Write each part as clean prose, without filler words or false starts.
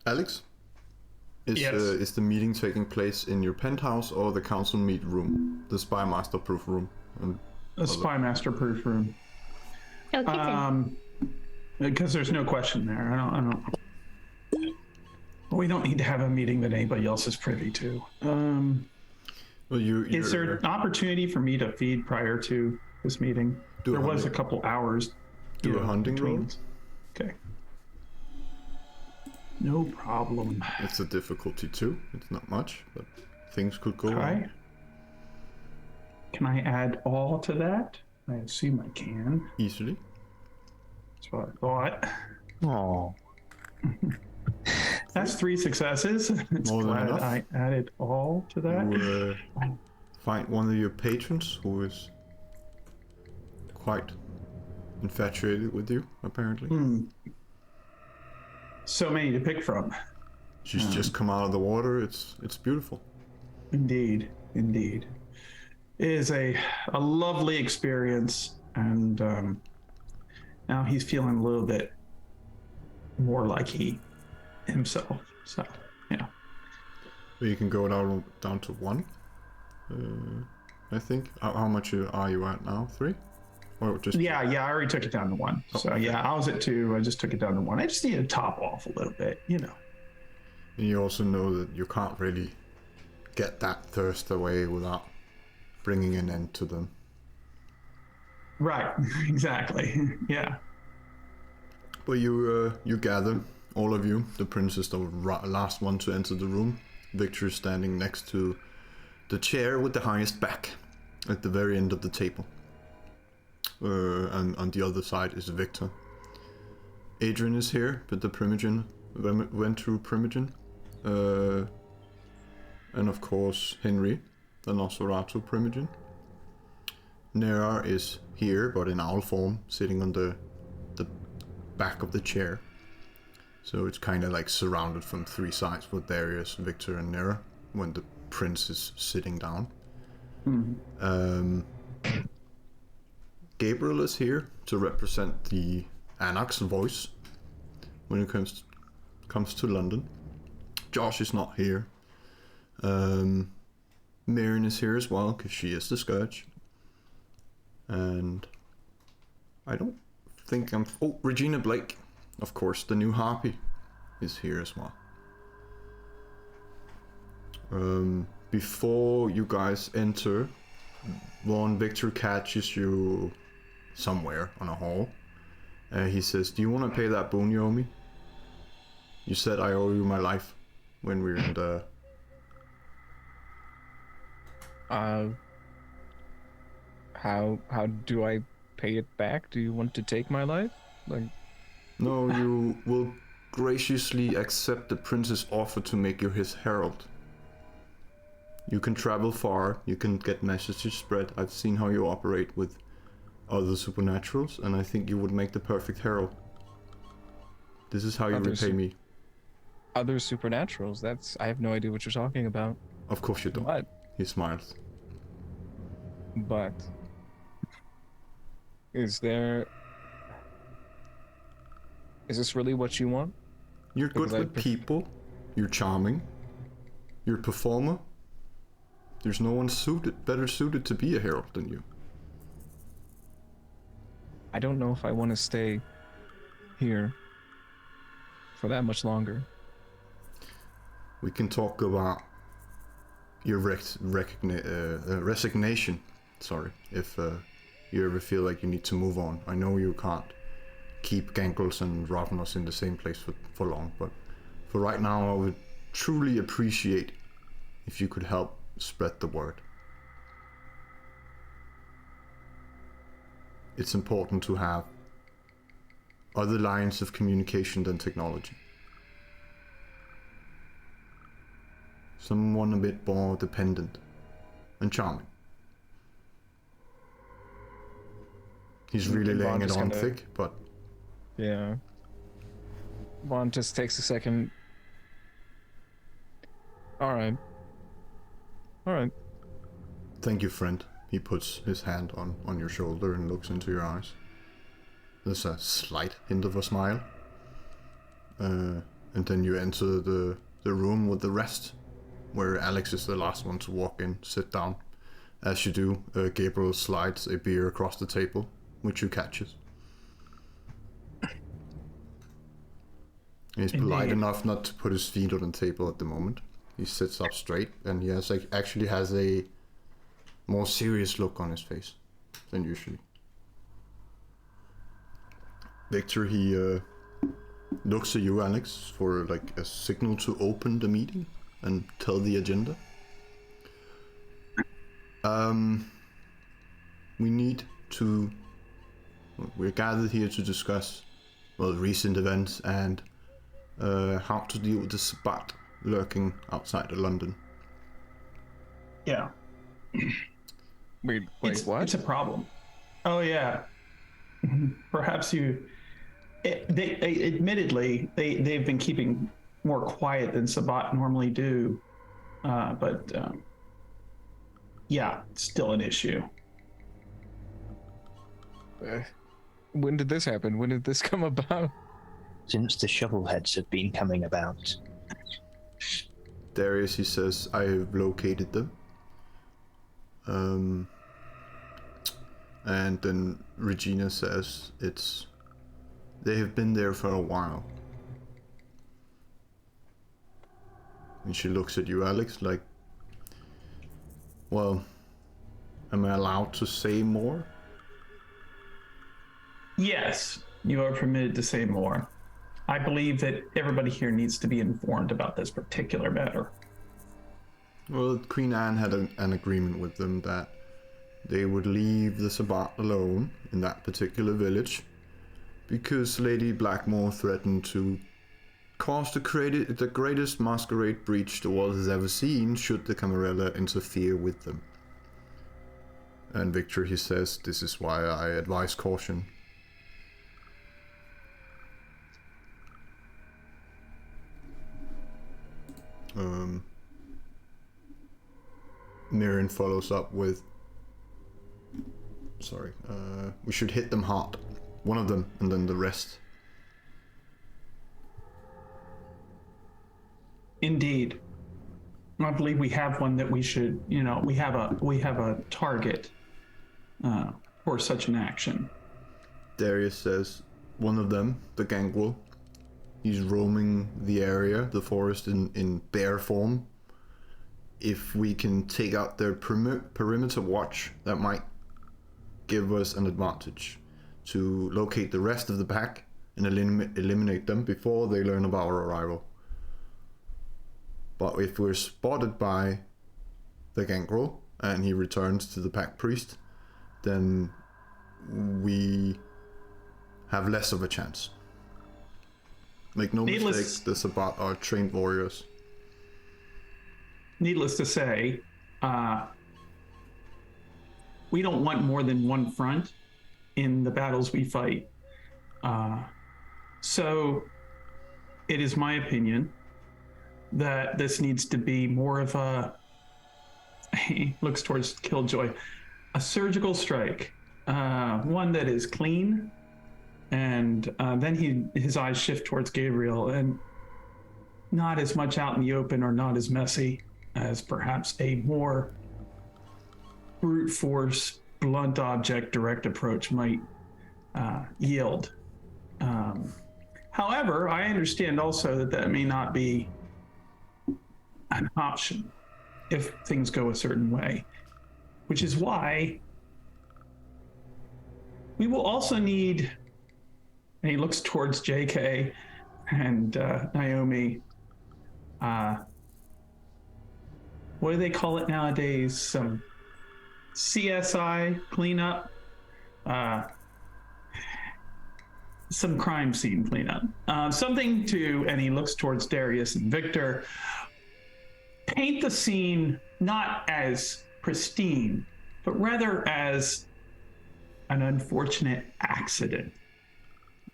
Alex, Yes. is the meeting taking place in your penthouse or the council meet room, the spy master proof room? A spy master proof room. Okay. Because there's no question there. I don't. We don't need to have a meeting that anybody else is privy to. Well, Is there an opportunity for me to feed prior to this meeting? There was a couple hours. Do a hunting roll. Okay. No problem. It's a difficulty 2. It's not much, but things could go Okay. wrong. Can I add all to that? I assume I can. Easily. That's what I thought. Oh. That's 3 successes. It's More than glad enough. I added all to that. You find one of your patrons who is quite infatuated with you, apparently. So many to pick from. She's just come out of the water. It's beautiful. Indeed. It is a lovely experience, and now he's feeling a little bit more like himself. So, yeah. But you can go down to 1. I think. How much are you at now? 3? Or just? Yeah. I already took it down to 1. So okay. yeah, I was at 2. I just took it down to 1. I just need to top off a little bit, And you also know that you can't really get that thirst away without bringing an end to them. Right. Exactly. Yeah. But you gather, all of you. The prince is the last one to enter the room. Victor is standing next to the chair with the highest back at the very end of the table. And on the other side is Victor. Adrian is here, but the Primogen went through Primogen. And of course Henry, the Nosferatu Primogen. Nera is here, but in owl form, sitting on the back of the chair. So it's kind of like surrounded from 3 sides with Darius, Victor, and Nera when the prince is sitting down. Gabriel is here to represent the Anarch's voice when it comes to London. Josh is not here. Marion is here as well because she is the Scourge. And I don't think Regina Blake, of course, the new Harpy, is here as well. Before you guys enter, Victor catches you somewhere on a hall. He says, "Do you want to pay that boon you owe me? You said I owe you my life when we were in the..." How do I pay it back? Do you want to take my life? No, you will graciously accept the prince's offer to make you his herald. You can travel far, you can get messages spread. I've seen how you operate with other supernaturals, and I think you would make the perfect herald. This is how you repay me. Other supernaturals? I have no idea what you're talking about. Of course you don't. What? He smiles. But is this really what you want? You're good with people. You're charming. You're a performer. There's no one better suited to be a herald than you. I don't know if I want to stay here for that much longer. We can talk about your resignation. Sorry, if you ever feel like you need to move on. I know you can't keep Gankles and Ravnos in the same place for long, but for right now I would truly appreciate if you could help spread the word. It's important to have other lines of communication than technology. Someone a bit more dependent and charming. He's really laying it on thick, but... Yeah. Vaughn just takes a second. Alright. Thank you, friend. He puts his hand on your shoulder and looks into your eyes. There's a slight hint of a smile. And And then you enter the room with the rest, where Alex is the last one to walk in, sit down. As you do, Gabriel slides a beer across the table, which you catches. He's polite enough not to put his feet on the table at the moment. He sits up straight, and he has actually has a more serious look on his face than usually. Victor, he looks at you, Alex, for like a signal to open the meeting and tell the agenda. We're gathered here to discuss, well, recent events and how to deal with the sabbat lurking outside of London. Yeah. Wait, what? It's a problem. Oh yeah. Perhaps admittedly, they've been keeping more quiet than sabbat normally do, but yeah, it's still an issue. When did this happen? When did this come about? Since the shovelheads have been coming about. Darius, he says, I have located them. And then Regina says they have been there for a while. And she looks at you, Alex, like, well, am I allowed to say more? Yes, you are permitted to say more. I believe that everybody here needs to be informed about this particular matter. Well, Queen Anne had an agreement with them that they would leave the sabbat alone in that particular village because Lady Blackmore threatened to cause the greatest masquerade breach the world has ever seen should the Camarilla interfere with them. And Victor, he says, this is why I advise caution. Miriam follows up with, we should hit them hard. One of them, and then the rest. Indeed. I believe we have one that we should, we have a target for such an action. Darius says, one of them, the gangrel, he's roaming the area, the forest in bear form. If we can take out their perimeter watch, that might give us an advantage to locate the rest of the pack and eliminate them before they learn of our arrival. But if we're spotted by the gangrel and he returns to the pack priest, then we have less of a chance. Make no mistake, the sabbat are trained warriors. Needless to say, we don't want more than one front in the battles we fight. So it is my opinion that this needs to be more of he looks towards Killjoy, a surgical strike, one that is clean, and then his eyes shift towards Gabriel, and not as much out in the open or not as messy as perhaps a more brute force, blunt object, direct approach might yield. However, I understand also that may not be an option if things go a certain way, which is why we will also need, and he looks towards JK and Naomi, what do they call it nowadays? Some CSI cleanup, some crime scene cleanup, something to, and he looks towards Darius and Victor, paint the scene not as pristine, but rather as an unfortunate accident.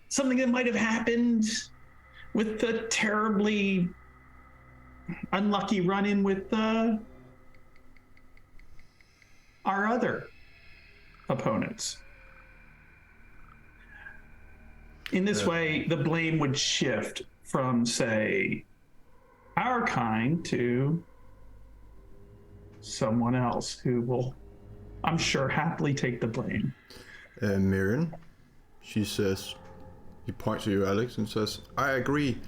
Something that might have happened with the terribly unlucky run-in with our other opponents. In this way, the blame would shift from, say, our kind to someone else who will, I'm sure, happily take the blame. Mirren, she says, he points to you, Alex, and says, I agree.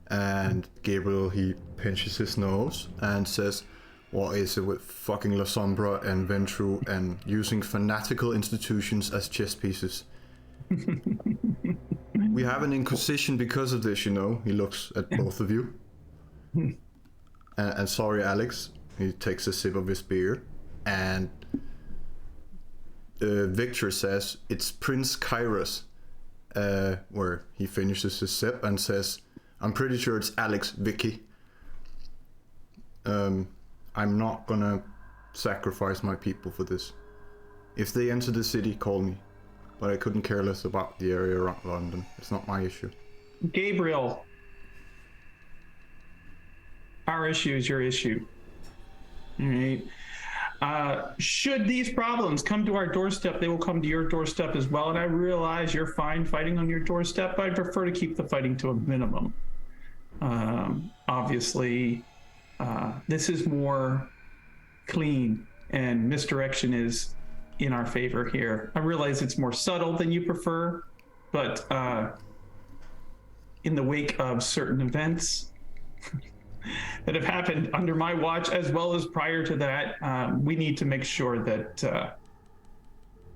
And Gabriel, he pinches his nose and says, what is it with fucking La Sombra and Ventru and using fanatical institutions as chess pieces? We have an inquisition because of this, you know. He looks at both of you. And sorry, Alex. He takes a sip of his beer. And Victor says, it's Prince Kairos. Where he finishes his sip and says, I'm pretty sure it's Alex Vicky. I'm not gonna sacrifice my people for this. If they enter the city, call me. But I couldn't care less about the area around London. It's not my issue. Gabriel, our issue is your issue. All right. Should these problems come to our doorstep, they will come to your doorstep as well. And I realize you're fine fighting on your doorstep, but I'd prefer to keep the fighting to a minimum. Obviously, this is more clean, and misdirection is in our favor here. I realize it's more subtle than you prefer, but in the wake of certain events that have happened under my watch, as well as prior to that, we need to make sure that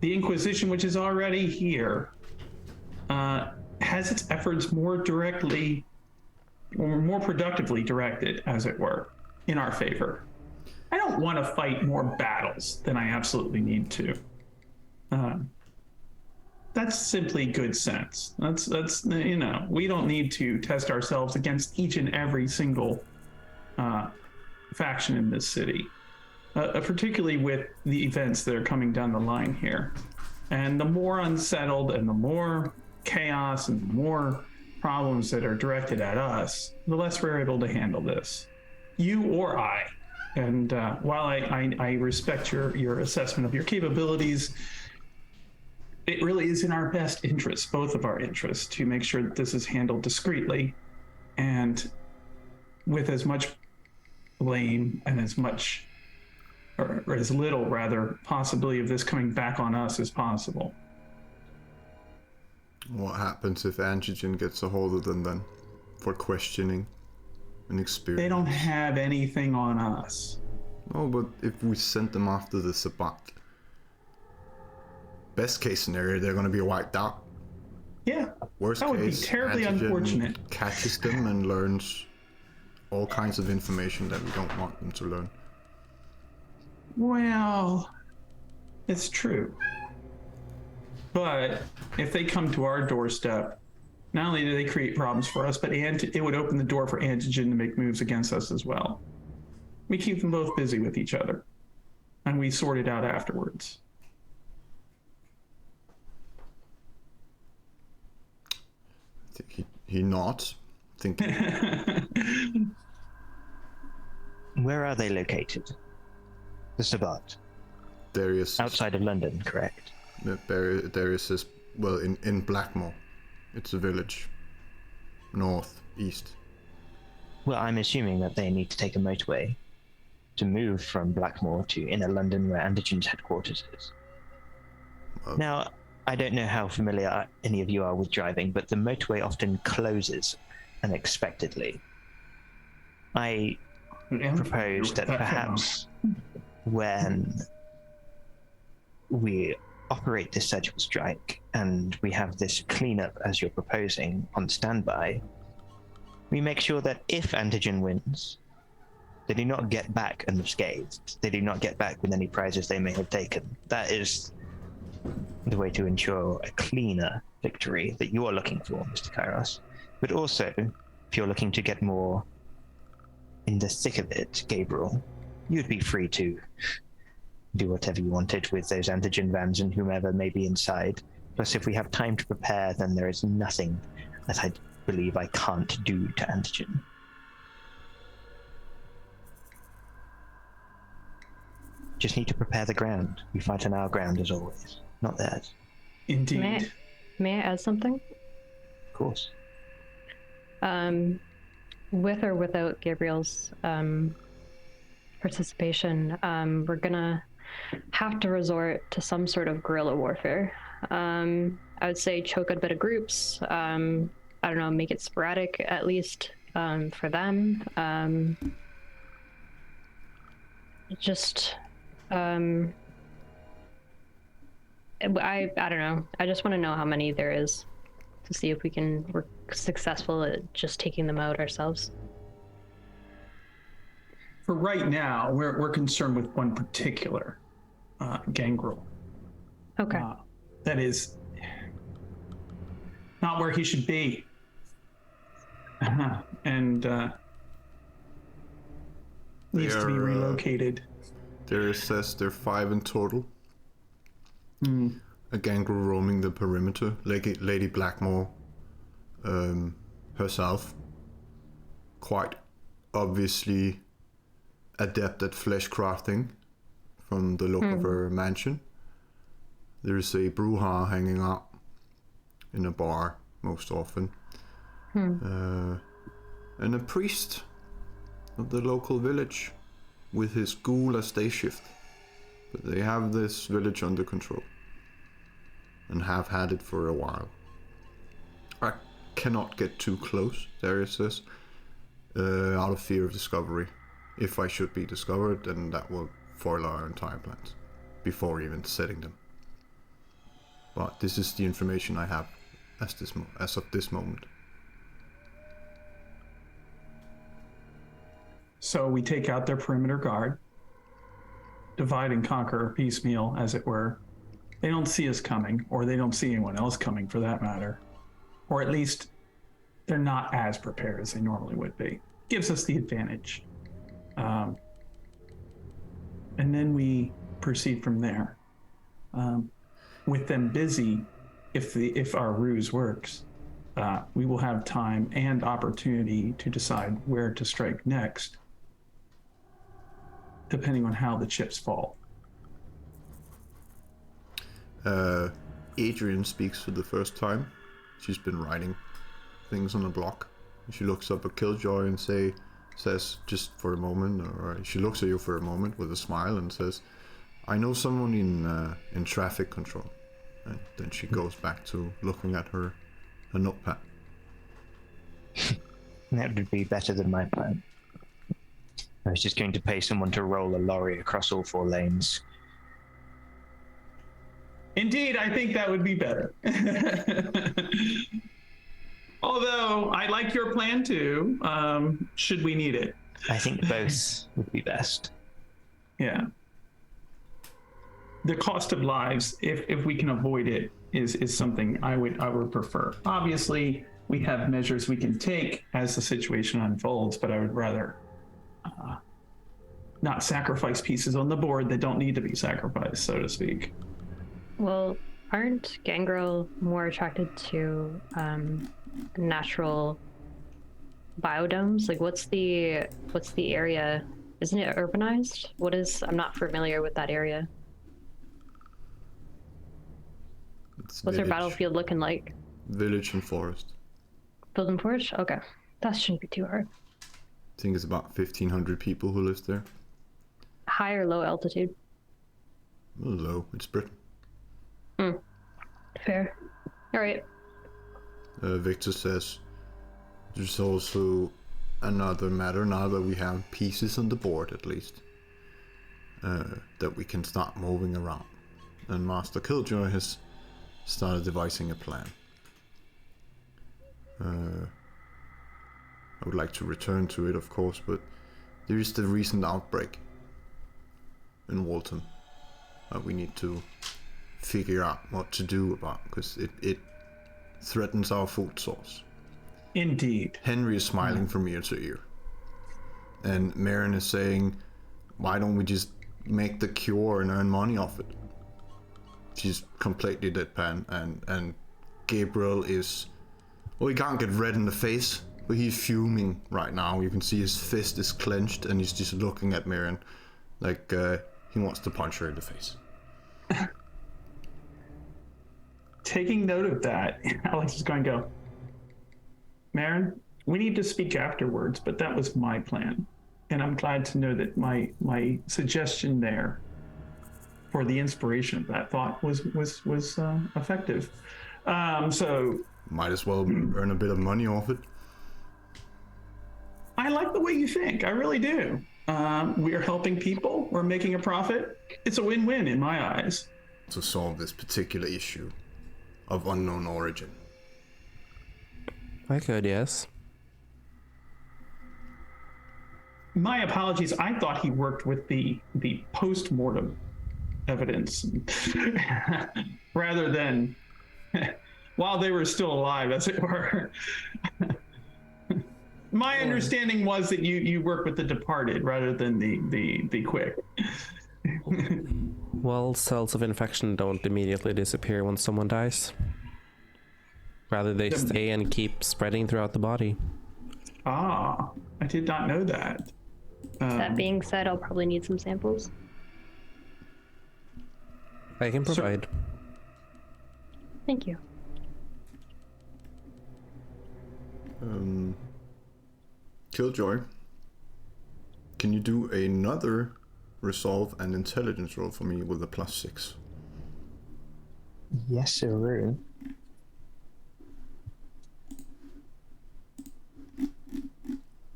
the Inquisition, which is already here, has its efforts more directly or more productively directed, as it were, in our favor. I don't want to fight more battles than I absolutely need to. That's simply good sense. That's you know, we don't need to test ourselves against each and every single faction in this city, particularly with the events that are coming down the line here. And the more unsettled and the more chaos and the more problems that are directed at us, the less we're able to handle this, you or I. And while I respect your assessment of your capabilities, it really is in our best interest, both of our interests, to make sure that this is handled discreetly and with as much blame and as much, or as little rather, possibility of this coming back on us as possible. What happens if Antigen gets a hold of them then? For questioning and experience? They don't have anything on us. Oh, but if we sent them after the sabbat, best case scenario, they're going to be wiped out. Yeah. Worst that would case, be terribly Antigen unfortunate. catches them and learns all kinds of information that we don't want them to learn. Well, it's true. But if they come to our doorstep, not only do they create problems for us, but it would open the door for Antigen to make moves against us as well. We keep them both busy with each other, and we sort it out afterwards. I think he nods, thinking. Where are they located? The Sabbat. Darius. Outside of London, correct? Darius is, well, in Blackmore. It's a village. North, east. Well, I'm assuming that they need to take a motorway to move from Blackmore to inner London, where Antigen's headquarters is. Now, I don't know how familiar any of you are with driving, but the motorway often closes unexpectedly. I propose that perhaps when we operate this surgical strike and we have this cleanup as you're proposing on standby, we make sure that if Antigen wins, they do not get back unscathed. They do not get back with any prizes they may have taken. That is the way to ensure a cleaner victory that you are looking for, Mr. Kairos. But also, if you're looking to get more in the thick of it, Gabriel, you'd be free to do whatever you wanted with those Antigen vans and whomever may be inside. Plus, if we have time to prepare, then there is nothing that I believe I can't do to Antigen. Just need to prepare the ground. We fight on our ground as always, not theirs. Indeed. May I add something? Of course. With or without Gabriel's participation, we're gonna have to resort to some sort of guerrilla warfare. I would say choke a bit of groups. I don't know, make it sporadic at least for them. Just I don't know. I just want to know how many there is to see if we're successful at just taking them out ourselves. For right now, we're concerned with one particular gangrel. Okay. That is not where he should be. And needs to be relocated. There says there are 5 in total. A gangrel roaming the perimeter. Lady Blackmore herself, quite obviously adept at flesh crafting from the look of her mansion. There is a brouhaha hanging out in a bar most often. And a priest of the local village with his ghoul as day shift. But they have this village under control and have had it for a while. I cannot get too close, Darius says, out of fear of discovery. If I should be discovered, then that will foil our entire plans before even setting them. But this is the information I have as of this moment. So we take out their perimeter guard, divide and conquer piecemeal, as it were. They don't see us coming, or they don't see anyone else coming for that matter. Or at least they're not as prepared as they normally would be. Gives us the advantage. And then we proceed from there. With them busy, if our ruse works, we will have time and opportunity to decide where to strike next, depending on how the chips fall. Adrian speaks for the first time. She's been writing things on a block. She looks up at Killjoy and says just for a moment, or she looks at you for a moment with a smile and says, "I know someone in traffic control." And then she goes back to looking at her notepad. That would be better than my plan. I was just going to pay someone to roll a lorry across all 4 lanes. Indeed, I think that would be better. Although, I like your plan too, should we need it. I think both would be best. Yeah. The cost of lives, if we can avoid it, is something I would prefer. Obviously, we have measures we can take as the situation unfolds, but I would rather not sacrifice pieces on the board that don't need to be sacrificed, so to speak. Well, aren't gangrel more attracted to natural biodomes? Like, what's the area? Isn't it urbanized? I'm not familiar with that area. What's their battlefield looking like? Village and forest. Field and forest? Okay. That shouldn't be too hard. I think it's about 1,500 people who live there. High or low altitude? Low. It's Britain. Fair. All right. Victor says, there's also another matter now that we have pieces on the board at least, that we can start moving around. And Master Killjoy has started devising a plan. I would like to return to it, of course, but there is the recent outbreak in Walton that we need to figure out what to do about, because it threatens our food source. Indeed. Henry is smiling from ear to ear. And Marin is saying, why don't we just make the cure and earn money off it? She's completely deadpan, and Gabriel is... Well, he can't get red in the face, but he's fuming right now. You can see his fist is clenched, and he's just looking at Marin like he wants to punch her in the face. Taking note of that, Alex is going to go, Marin, We need to speak afterwards, but that was my plan. And I'm glad to know that my suggestion there for the inspiration of that thought was effective. So Might as well earn a bit of money off it. I like the way you think. I really do. We are helping people. We're making a profit. It's a win-win in my eyes. To solve this particular issue of unknown origin. I could, yes. My apologies. I thought he worked with the post-mortem evidence rather than while they were still alive, as it were. My understanding was that you work with the departed rather than the quick. Well, cells of infection don't immediately disappear when someone dies. Rather, they stay and keep spreading throughout the body. Ah, I did not know that. That being said, I'll probably need some samples. I can provide. Thank you. Killjoy, can you do another resolve and intelligence roll for me with a +6? Yes, sir.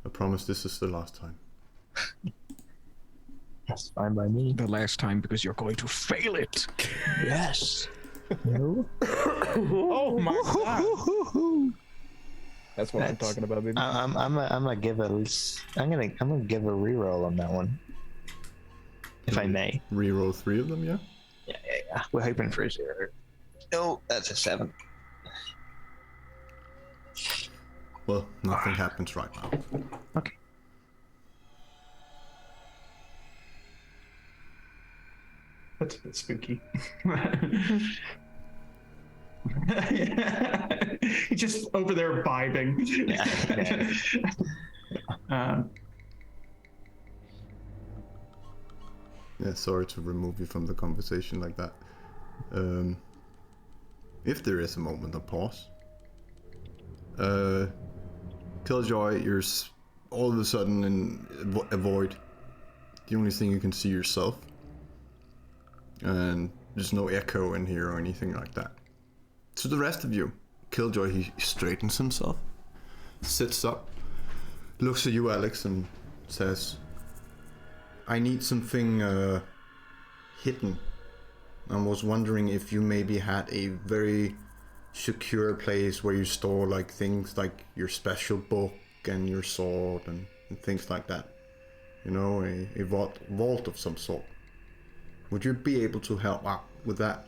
I promise this is the last time. That's fine by me. The last time, because you're going to fail it. Yes. No. Oh my god. That's what I'm talking about, baby. I'm gonna give a reroll on that one, if I may. Reroll 3 of them, yeah? Yeah. We're hoping for a 0. No, that's a 7. Well, nothing happens right now. Okay. That's a bit spooky. He's just over there vibing. Yeah, sorry to remove you from the conversation like that. If there is a moment of pause. Killjoy, you're all of a sudden in a void. The only thing you can see yourself. And there's no echo in here or anything like that. To the rest of you, Killjoy, he straightens himself, sits up, looks at you, Alex, and says, I need something hidden. I was wondering if you maybe had a very secure place where you store like things like your special book and your sword and things like that. You know, a vault of some sort. Would you be able to help out with that?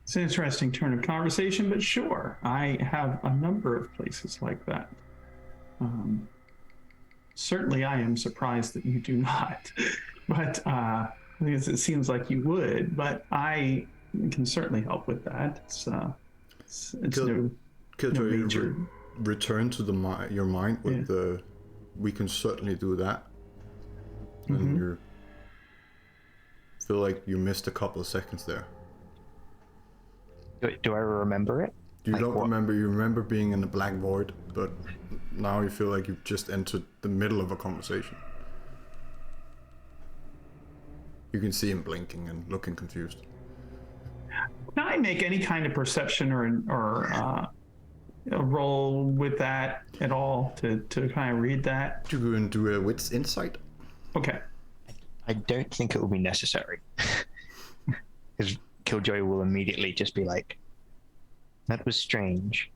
It's an interesting turn of conversation, but sure, I have a number of places like that. Certainly, I am surprised that you do not, but because it seems like you would. But I can certainly help with that. It's no major. Return to your mind with the. We can certainly do that. And you feel like you missed a couple of seconds there. Do I remember it? You Like don't what? remember. You remember being in the black void, but now you feel like you've just entered the middle of a conversation. You can see him blinking and looking confused. Can I make any kind of perception or a roll with that at all to kind of read that? You can do a wits insight. Okay. I don't think it will be necessary. Because Killjoy will immediately just be like, that was strange.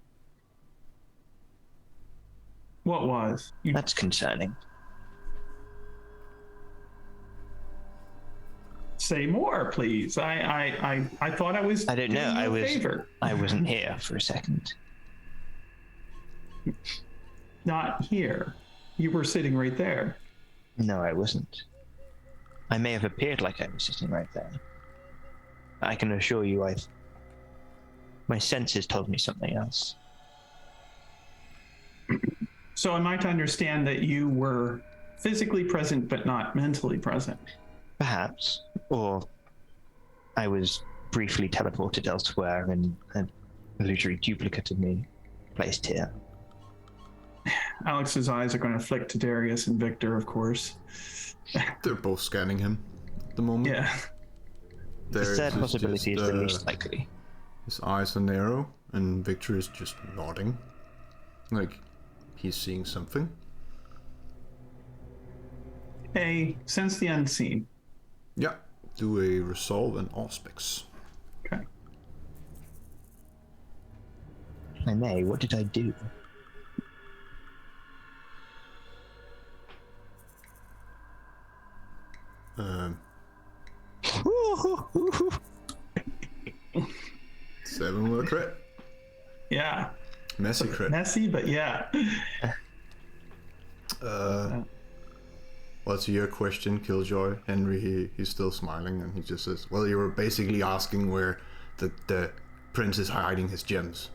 What was? That's concerning. Say more, please. I thought I was. I don't know. doing you a favor. I wasn't here for a second. Not here. You were sitting right there. No, I wasn't. I may have appeared like I was sitting right there. I can assure you, my senses told me something else. So am I to understand that you were physically present but not mentally present? Perhaps, or I was briefly teleported elsewhere and an illusory duplicate of me placed here. Alex's eyes are going to flick to Darius and Victor, of course. They're both scanning him at the moment. Yeah. The Darius third is possibility just, is the least likely. His eyes are narrow, and Victor is just nodding. Like, he's seeing something. Sense the unseen. Yeah. Do a resolve and auspics. Okay. I may, what did I do? Seven with a crit. Yeah. Messy crit. Messy, but yeah. What's your question, Killjoy? Henry, he's still smiling, and he just says, well, you were basically asking where the prince is hiding his gems.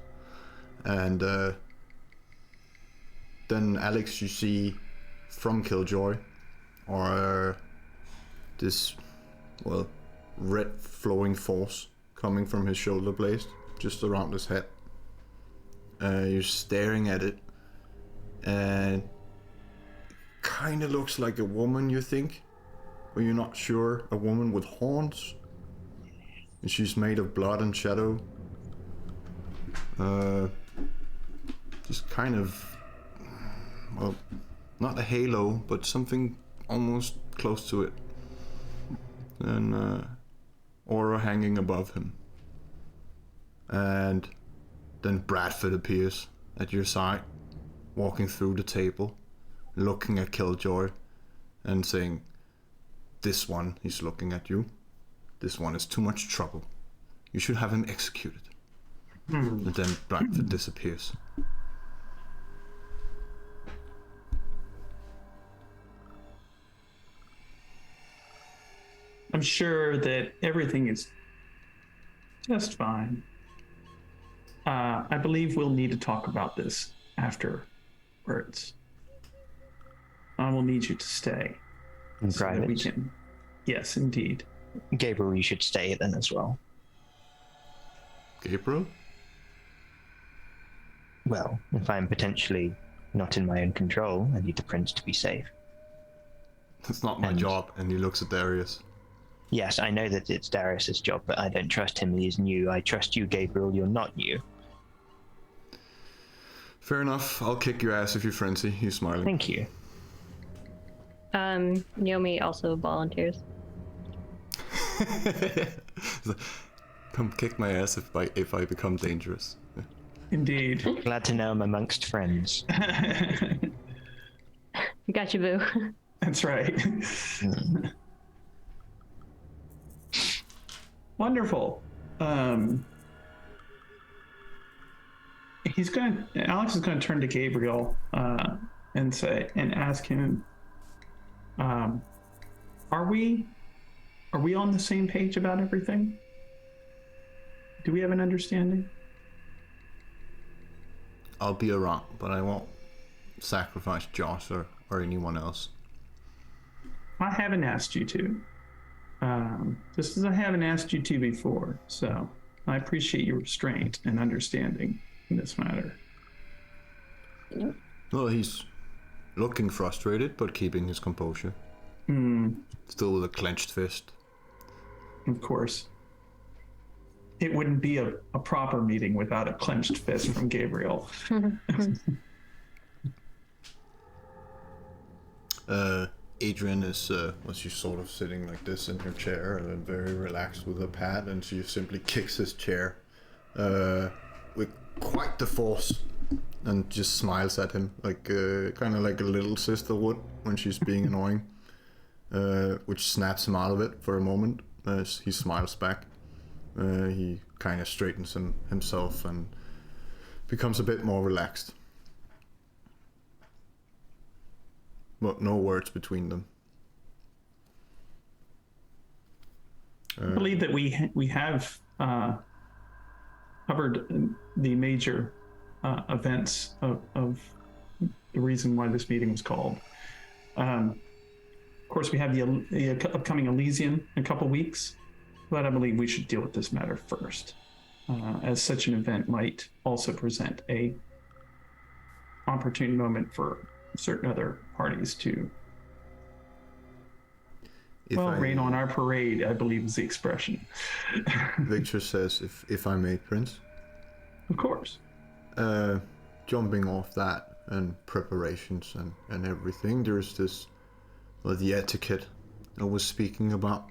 And then Alex, you see from Killjoy, or this, well, red flowing force coming from his shoulder blade, just around his head. You're staring at it, and kind of looks like a woman, you think, but you're not sure. A woman with horns, and she's made of blood and shadow. Just kind of, well, not a halo, but something almost close to it. And aura hanging above him. And then Bradford appears at your side, walking through the table, looking at Killjoy and saying, this one, he's looking at you, this one is too much trouble. You should have him executed. And then Bradford disappears. I'm sure that everything is just fine. I believe we'll need to talk about this afterwards. I will need you to stay. In so that private. we can. Yes, indeed. Gabriel, you should stay then as well. Gabriel? Well, if I'm potentially not in my own control, I need the prince to be safe. That's not my job. And he looks at Darius. Yes, I know that it's Darius's job, but I don't trust him. He's new. I trust you, Gabriel. You're not new. Fair enough. I'll kick your ass if you frenzy. He's smiling. Thank you. Naomi also volunteers. Come kick my ass if I become dangerous. Indeed. Glad to know I'm amongst friends. Got you, boo. That's right. Wonderful. Alex is going to turn to Gabriel and ask him, are we on the same page about everything? Do we have an understanding? I'll be around, but I won't sacrifice Josh or anyone else. I haven't asked you to. Just as I haven't asked you to before, so I appreciate your restraint and understanding in this matter. Well, he's looking frustrated, but keeping his composure. Still with a clenched fist. Of course. It wouldn't be a proper meeting without a clenched fist from Gabriel. Adrian is, she's sort of sitting like this in her chair, very relaxed with a pad, and she simply kicks his chair with quite the force and just smiles at him, like kind of like a little sister would when she's being annoying, which snaps him out of it for a moment as he smiles back. He kind of straightens himself and becomes a bit more relaxed. But no words between them. I believe that we have covered the major events of the reason why this meeting was called. Of course, we have the upcoming Elysian in a couple weeks, but I believe we should deal with this matter first, as such an event might also present a opportune moment for certain other parties to rain on our parade, I believe is the expression. Victor says, if I may, Prince. Of course. Jumping off that and preparations and everything, there's this, the etiquette I was speaking about.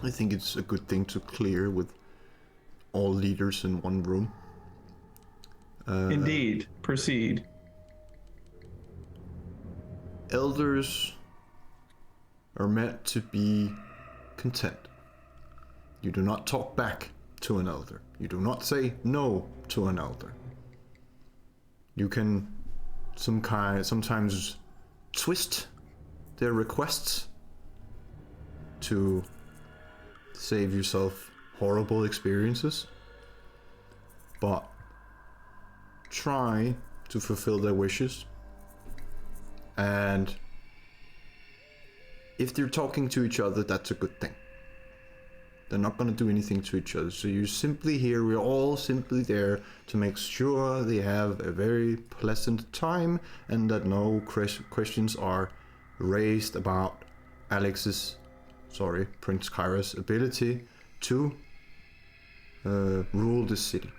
I think it's a good thing to clear with all leaders in one room. Indeed. Proceed. Elders are meant to be content. You do not talk back to an elder. You do not say no to an elder. You can sometimes twist their requests to save yourself horrible experiences, but try to fulfill their wishes. And if they're talking to each other, that's a good thing. They're not going to do anything to each other. So you're simply here, we're all simply there to make sure they have a very pleasant time and that no questions are raised about Prince Kyra's ability to rule this city.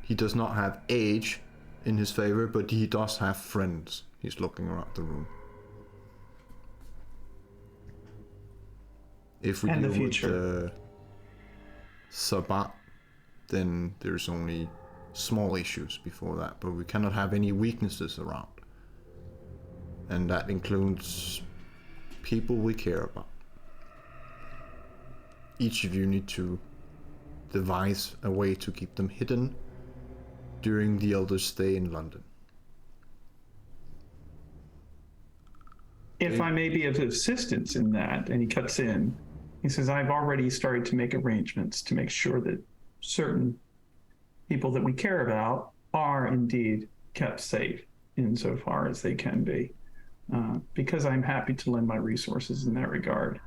He does not have age in his favor, but he does have friends. He's looking around the room. If we deal with the sabbat, then there's only small issues before that, but we cannot have any weaknesses around. And that includes people we care about. Each of you need to devise a way to keep them hidden during the elder's stay in London. If I may be of assistance in that, and he cuts in, he says, I've already started to make arrangements to make sure that certain people that we care about are indeed kept safe insofar as they can be, because I'm happy to lend my resources in that regard,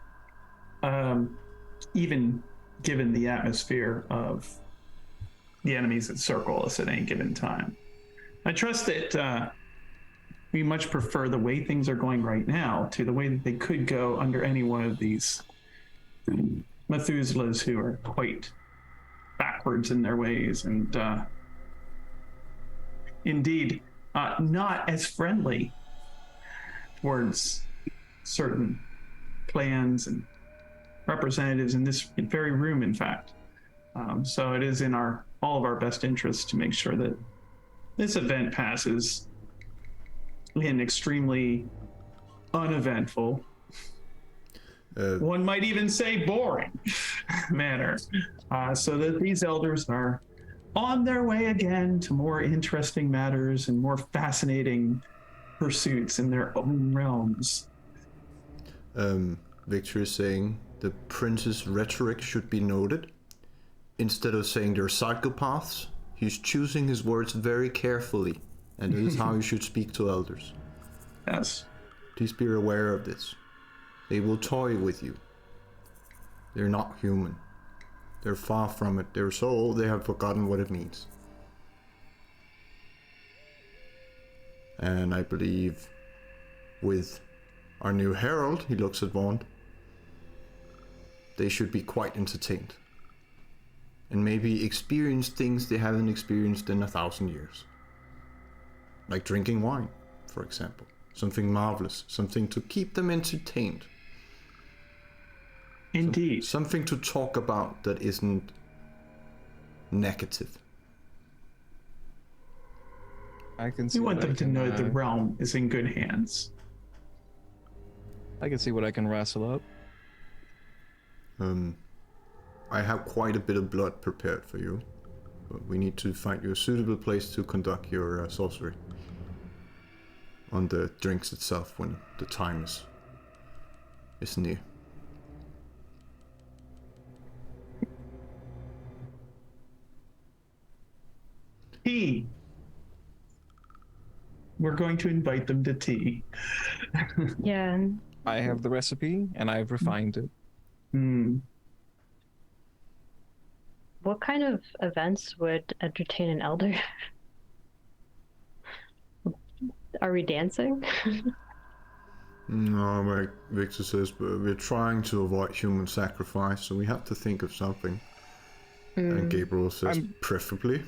even given the atmosphere of the enemies that circle us at any given time. I trust that we much prefer the way things are going right now to the way that they could go under any one of these Methuselahs who are quite backwards in their ways and indeed not as friendly towards certain clans and representatives in this very room, in fact. So it is in all of our best interests to make sure that this event passes in extremely uneventful, one might even say boring manner, so that these elders are on their way again to more interesting matters and more fascinating pursuits in their own realms. Victor is saying the prince's rhetoric should be noted. Instead of saying they're psychopaths, he's choosing his words very carefully, and this is how you should speak to elders. Yes. Please be aware of this. They will toy with you. They're not human. They're far from it. They're so old they have forgotten what it means. And I believe with our new herald, he looks at Vaughn, they should be quite entertained. And maybe experience things they haven't experienced in 1,000 years. Like drinking wine, for example. Something marvelous, something to keep them entertained. Indeed. Something to talk about that isn't negative. I can see. We want them to know that the realm is in good hands. I can see what I can wrestle up. I have quite a bit of blood prepared for you, but we need to find you a suitable place to conduct your sorcery on the drinks itself when the time is near. Tea. We're going to invite them to tea. Yeah. I have the recipe and I've refined it. What kind of events would entertain an elder? Are we dancing? No, like Victor says, but we're trying to avoid human sacrifice, so we have to think of something. And Gabriel says, preferably.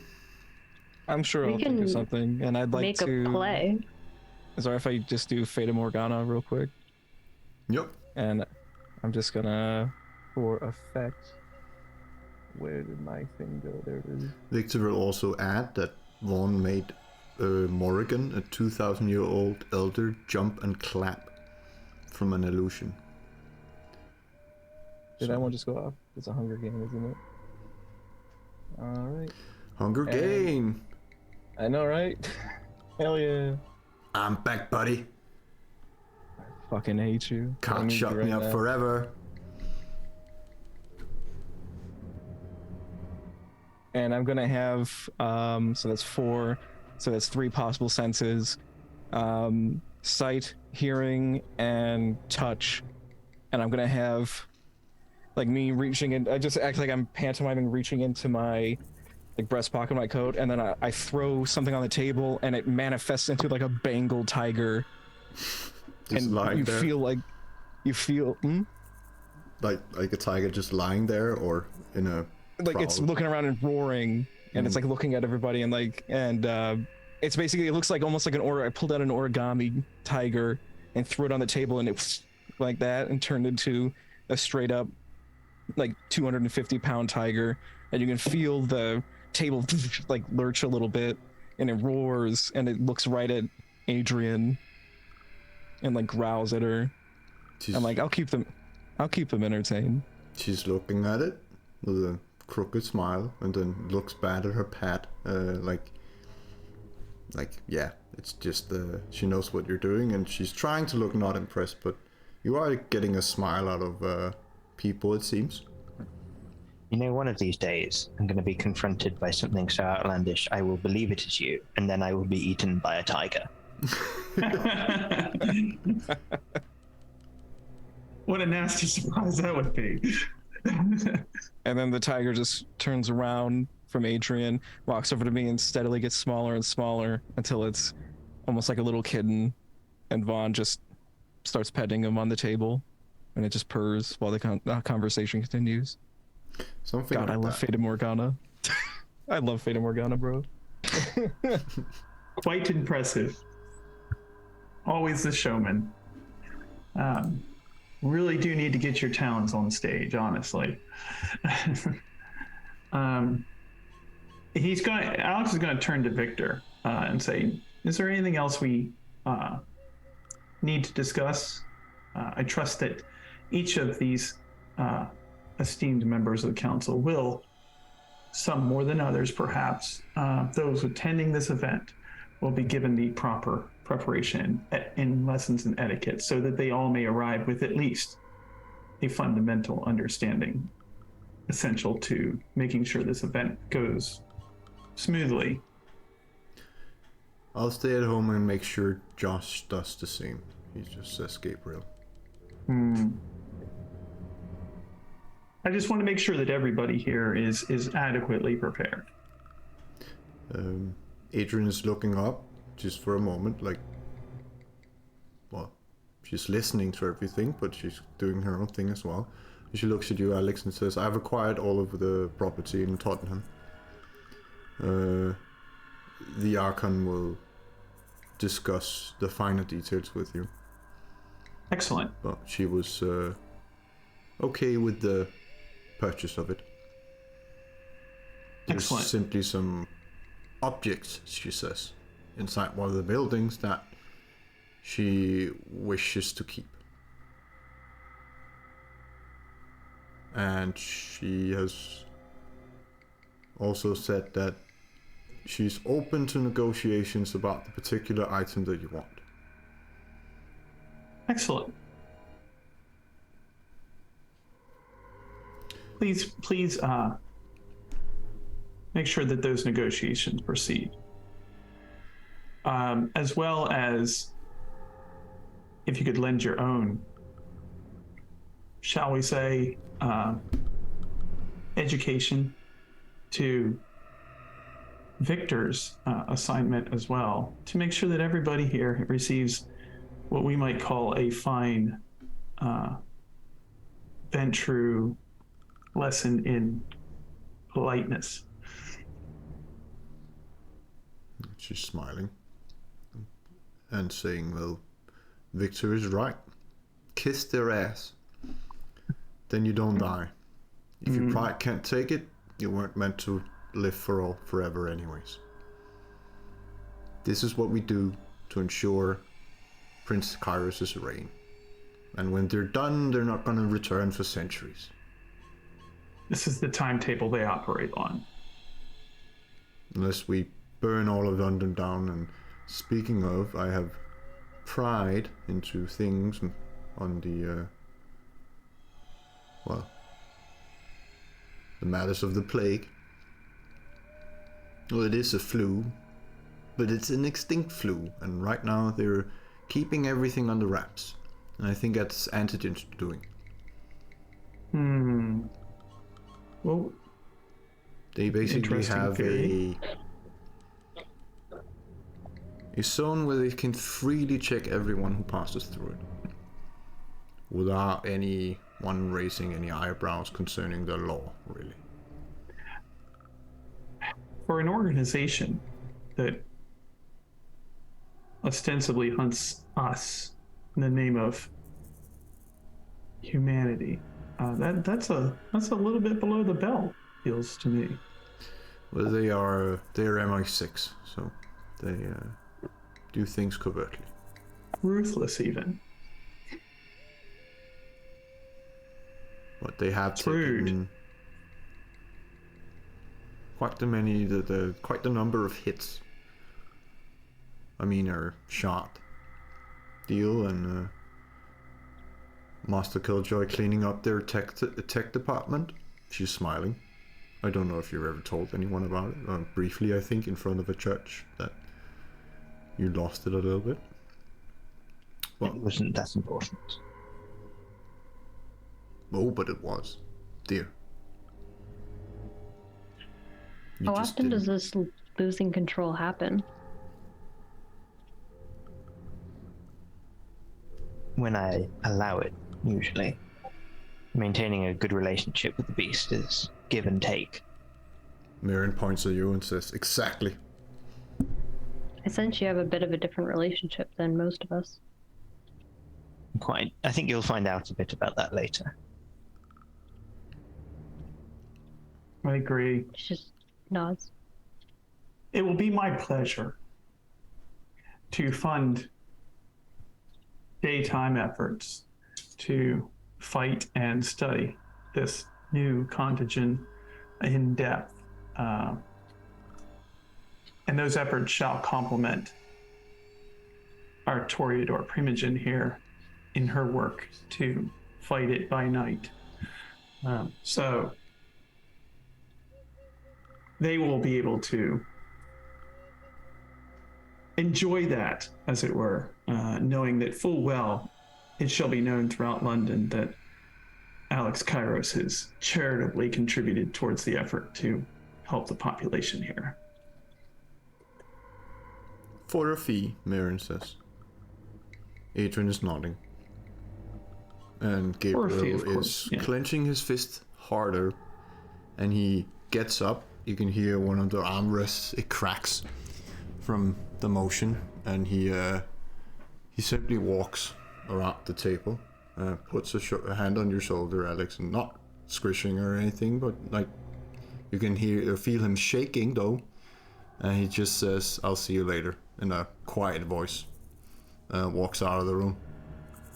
I'm sure We I'll think can of something, and I'd like Make to. a play. Is it alright if I just do Fata Morgana real quick? Yep. And I'm just gonna, for effect. Where did my thing go? There it is. Victor will also add that Vaughn made Morrigan, a 2,000-year-old elder, jump and clap from an illusion. Did that one just go off? It's a Hunger Game, isn't it? Alright. Hunger Game! I know, right? Hell yeah. I'm back, buddy. I fucking hate you. I Can't need shut you me right up now. forever. And I'm gonna have so that's 4, so that's 3 possible senses: sight, hearing, and touch. And I'm gonna have like me reaching in. I just act like I'm pantomiming, reaching into my like breast pocket of my coat, and then I throw something on the table, and it manifests into like a Bengal tiger. Just And lying you there. feel like Like a tiger just lying there, or in a it's prowl? looking around and roaring, and it's like looking at everybody, and it's basically, it looks like almost like I pulled out an origami tiger and threw it on the table, and it was like that, and turned into a straight up like 250-pound tiger, and you can feel the table like lurch a little bit, and it roars, and it looks right at Adrian and like growls at her. I'm like, I'll keep them entertained. She's looking at it with a crooked smile, and then looks bad at her pet, like yeah, it's just she knows what you're doing, and she's trying to look not impressed, but you are getting a smile out of people, it seems. You know, one of these days, I'm going to be confronted by something so outlandish, I will believe it is you, and then I will be eaten by a tiger. What a nasty surprise that would be. And then the tiger just turns around from Adrian, walks over to me, and steadily gets smaller and smaller until it's almost like a little kitten, and Vaughn just starts petting him on the table, and it just purrs while the conversation continues. Something God, like I love that. Fata Morgana. I love Fata Morgana, bro. Quite impressive. Always the showman. Really do need to get your talents on stage, honestly. Alex is going to turn to Victor and say, is there anything else we need to discuss? I trust that each of these esteemed members of the council will, some more than others perhaps, those attending this event will be given the proper preparation in lessons and etiquette so that they all may arrive with at least a fundamental understanding essential to making sure this event goes smoothly. I'll stay at home and make sure Josh does the same. He just says Gabriel. I just want to make sure that everybody here is adequately prepared. Adrian is looking up just for a moment, like, well, she's listening to everything, but she's doing her own thing as well. She looks at you, Alex, and says, I've acquired all of the property in Tottenham. The Archon will discuss the finer details with you. Excellent. But she was okay with the purchase of it. There's Excellent. simply some objects, she says, inside one of the buildings that she wishes to keep. And she has also said that she's open to negotiations about the particular item that you want. Excellent. Please make sure that those negotiations proceed. As well as if you could lend your own, shall we say, education to Victor's assignment as well, to make sure that everybody here receives what we might call a fine Ventru lesson in politeness. She's smiling and saying, well, Victor is right. Kiss their ass. Then you don't die. If your pride can't take it, you weren't meant to live forever anyways. This is what we do to ensure Prince Kairos' reign. And when they're done, they're not going to return for centuries. This is the timetable they operate on. Unless we burn all of London down. And speaking of, I have pried into things on the, the matters of the plague. Well, it is a flu, but it's an extinct flu, and right now they're keeping everything under wraps. And I think that's Antigen's doing. Well, they basically interesting have theory. a zone where they can freely check everyone who passes through it, without anyone raising any eyebrows concerning the law, really. For an organization that ostensibly hunts us in the name of humanity, that's a little bit below the belt, feels to me. Well, they're MI6, so they do things covertly. Ruthless, even. But they have Rude. taken quite quite the number of hits. I mean, are shot. Deal and Master Killjoy cleaning up their tech department. She's smiling. I don't know if you've ever told anyone about it. Briefly, I think, in front of a church, that you lost it a little bit. Well, It wasn't that important. oh, but it was, dear. You How just often does didn't- this losing control happen? When I allow it, usually. Maintaining a good relationship with the beast is give and take. Mirren points at you and says, exactly. I sense you have a bit of a different relationship than most of us. Quite. I think you'll find out a bit about that later. I agree. She just nods. It will be my pleasure to fund daytime efforts to fight and study this new contagion in depth. And those efforts shall complement our Toreador Primogen here in her work to fight it by night. So they will be able to enjoy that, as it were, knowing that full well it shall be known throughout London that Alex Kairos has charitably contributed towards the effort to help the population here. For a fee, Mirren says. Adrian is nodding. And For a fee, Gabriel of course, is yeah. clenching his fist harder, and he gets up. You can hear one of the armrests, it cracks from the motion, and he simply walks around the table, puts a hand on your shoulder, Alex, and not squishing or anything, but like you can hear or feel him shaking though, and he just says, "I'll see you later," in a quiet voice. Walks out of the room.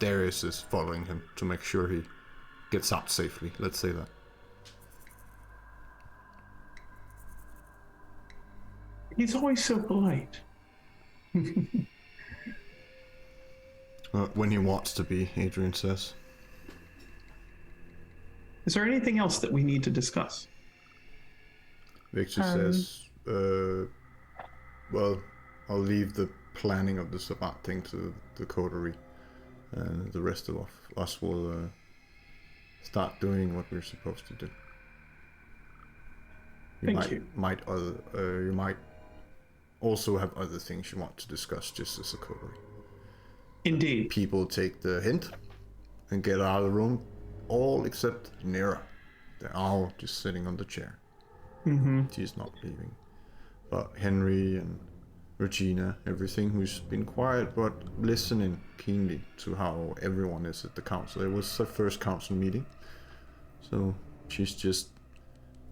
Darius is following him to make sure he gets out safely, let's say that. He's always so polite. When he wants to be, Adrian says. Is there anything else that we need to discuss? Victor says, well, I'll leave the planning of the sabbat thing to the coterie, and the rest of us will start doing what we're supposed to do. Thank you. You might also have other things you want to discuss just as a coterie. Indeed. People take the hint and get out of the room, all except Nera. They're all just sitting on the chair. She's not leaving. But Henry and Regina, everything, who's been quiet but listening keenly to how everyone is at the council. It was her first council meeting, so she's just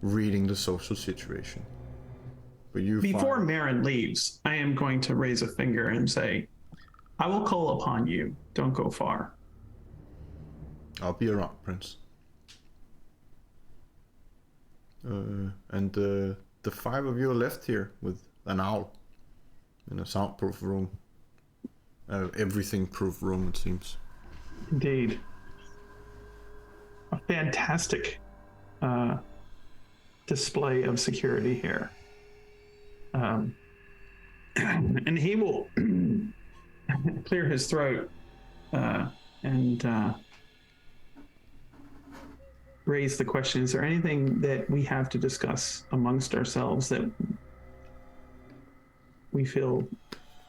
reading the social situation. But Before Marin leaves, I am going to raise a finger and say, I will call upon you. Don't go far. I'll be around, Prince. And the five of you are left here with an owl in a soundproof room. Everything-proof room, it seems. Indeed. A fantastic display of security here. And he will clear his throat and raise the question, is there anything that we have to discuss amongst ourselves that we feel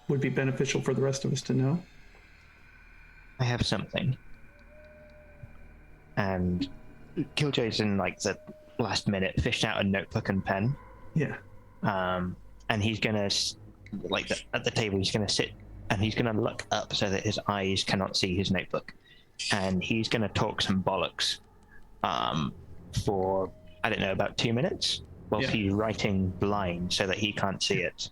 would be beneficial for the rest of us to know? I have something. And Killjoy's in like the last minute fished out a notebook and pen. Yeah. And he's gonna at the table, he's gonna sit and he's gonna look up so that his eyes cannot see his notebook, and he's gonna talk some bollocks for I don't know, about 2 minutes whilst he's writing blind so that he can't see it,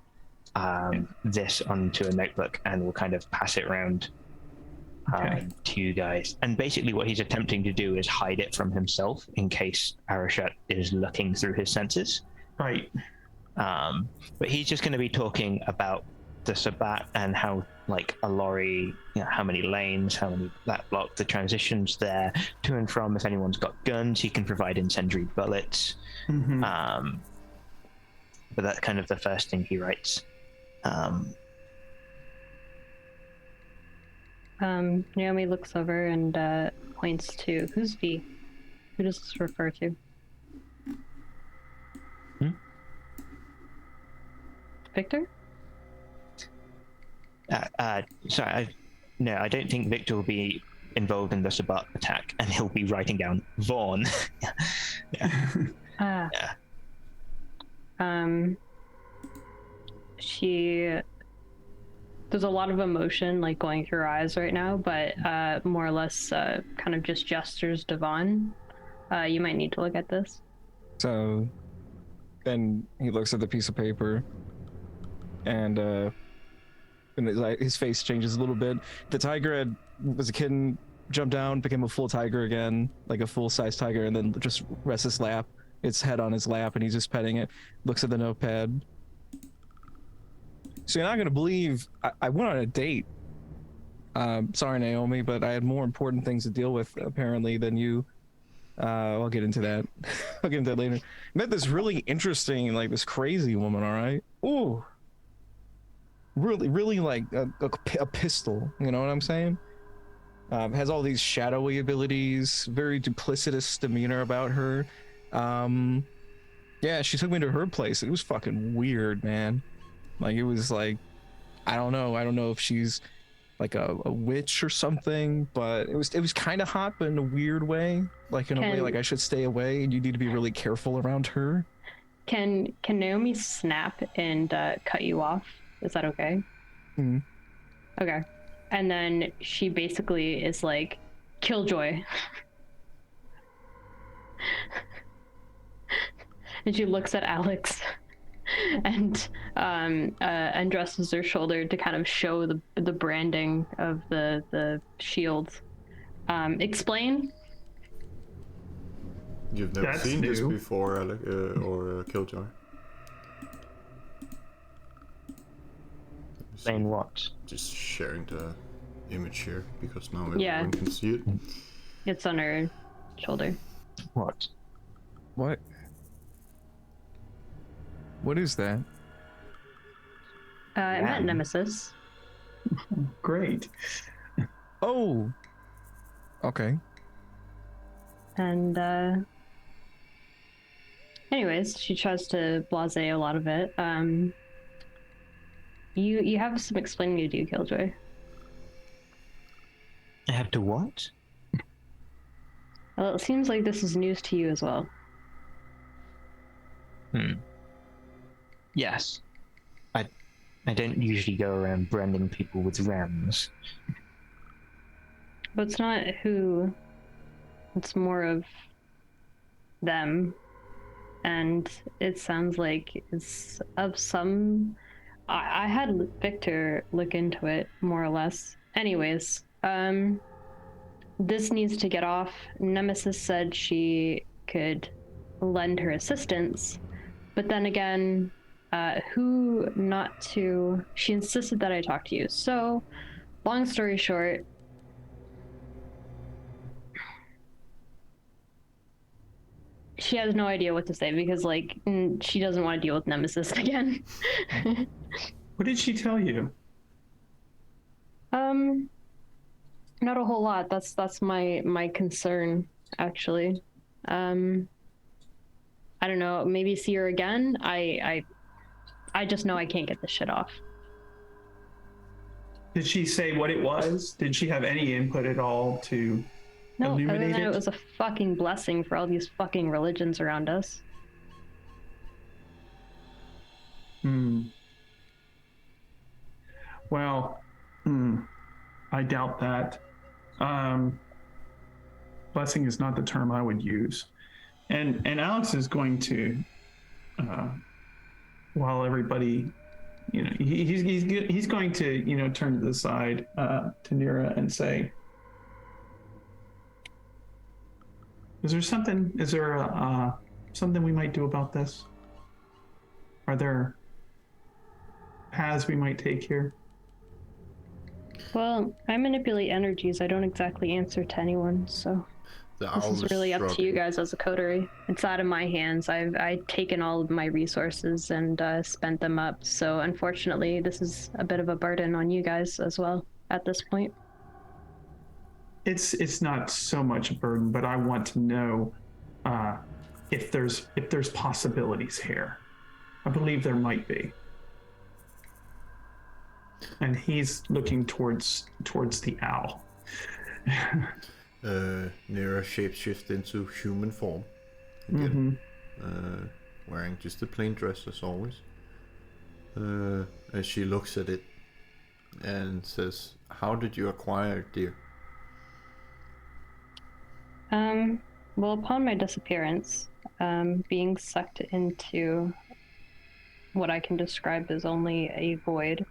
this onto a notebook, and we'll kind of pass it around to you guys. And basically what he's attempting to do is hide it from himself in case Arashat is looking through his senses. Right. But he's just going to be talking about the sabbat and how, like, a lorry, you know, how many lanes, how many that block, the transitions there to and from. If anyone's got guns, he can provide incendiary bullets. But that's kind of the first thing he writes. Naomi looks over and points to, who's V? Who does this refer to? Victor? Sorry, no, I don't think Victor will be involved in the sabbat attack, and he'll be writing down Vaughn. There's a lot of emotion like going through her eyes right now, but more or less kind of just gestures to Vaughn. You might need to look at this. So then he looks at the piece of paper, and his face changes a little bit. The tiger was a kitten, jumped down, became a full tiger again, like a full-size tiger, and then just rests his lap, its head on his lap, and he's just petting it. Looks at the notepad. So you're not gonna believe I went on a date. Sorry, Naomi, but I had more important things to deal with apparently than you. I'll get into that. I'll get into that later. Met this really interesting, like this crazy woman. All right. Ooh. Really like a pistol. You know what I'm saying? Has all these shadowy abilities. Very duplicitous demeanor about her. Yeah, she took me to her place. It was fucking weird, man. Like, it was like, I don't know if she's like a witch or something, but it was kind of hot, but in a weird way, like in a way like I should stay away and you need to be really careful around her. Can Naomi snap and cut you off? Is that okay? Mm-hmm. Okay. And then she basically is like, Killjoy. And she looks at Alex and undresses her shoulder to kind of show the branding of the shield. Explain. You've never That's seen this new. before, Alec, or Killjoy? Saying what? Just sharing the image here because now Yeah. everyone can see it. It's on her shoulder. What? What is that? I met Nemesis. Great. Oh, okay. And anyways, she tries to blase a lot of it. You have some explaining to do, Killjoy. I have to what? Well, it seems like this is news to you as well. Yes. I don't usually go around branding people with rams. But it's not who, it's more of them. And it sounds like it's of some. I had Victor look into it more or less. Anyways, this needs to get off. Nemesis said she could lend her assistance, but then again, who not to. She insisted that I talk to you. So, long story short, she has no idea what to say because, like, she doesn't want to deal with Nemesis again. What did she tell you? Not a whole lot. That's my concern, actually. I don't know. Maybe see her again. I just know I can't get this shit off. Did she say what it was? Did she have any input at all to No, other illuminate than it? it was a fucking blessing for all these fucking religions around us. Well, I doubt that. Blessing is not the term I would use. And Alex is going to, while everybody, he's going to, turn to the side to Nira and say, is there something we might do about this? Are there paths we might take here? Well, I manipulate energies. I don't exactly answer to anyone, so this is really up to you guys as a coterie. It's out of my hands. I've taken all of my resources and spent them up. So unfortunately, this is a bit of a burden on you guys as well at this point. It's not so much a burden, but I want to know if there's possibilities here. I believe there might be. And he's looking towards the owl. Nira shapeshift into human form again, wearing just a plain dress as always. As she looks at it and says, "How did you acquire it, dear?" Well, upon my disappearance, being sucked into what I can describe as only a void,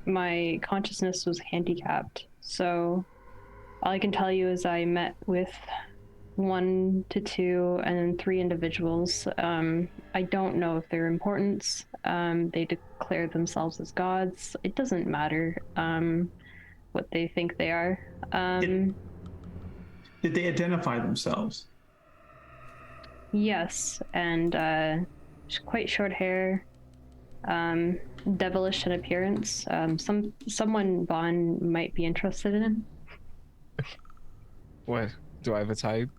my consciousness was handicapped. So all I can tell you is I met with 1 to 2 and then 3 individuals. I don't know if they're important. They declare themselves as gods. It doesn't matter what they think they are. Did they identify themselves? Yes, and quite short hair, devilish in appearance. Someone Bond might be interested in. What? Do I have a type?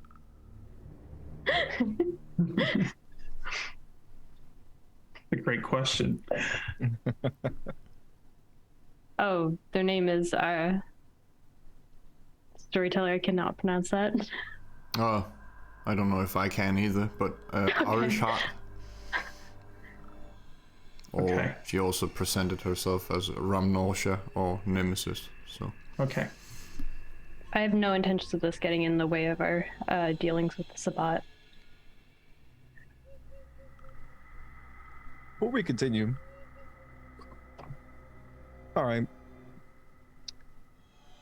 A great question. Oh, their name is Storyteller. I cannot pronounce that. Oh, I don't know if I can either, but Irish Heart. Or Okay. she also presented herself as Ramnosha or Nemesis. So Okay. I have no intentions of this getting in the way of our dealings with the Sabbat. Before we continue, all right.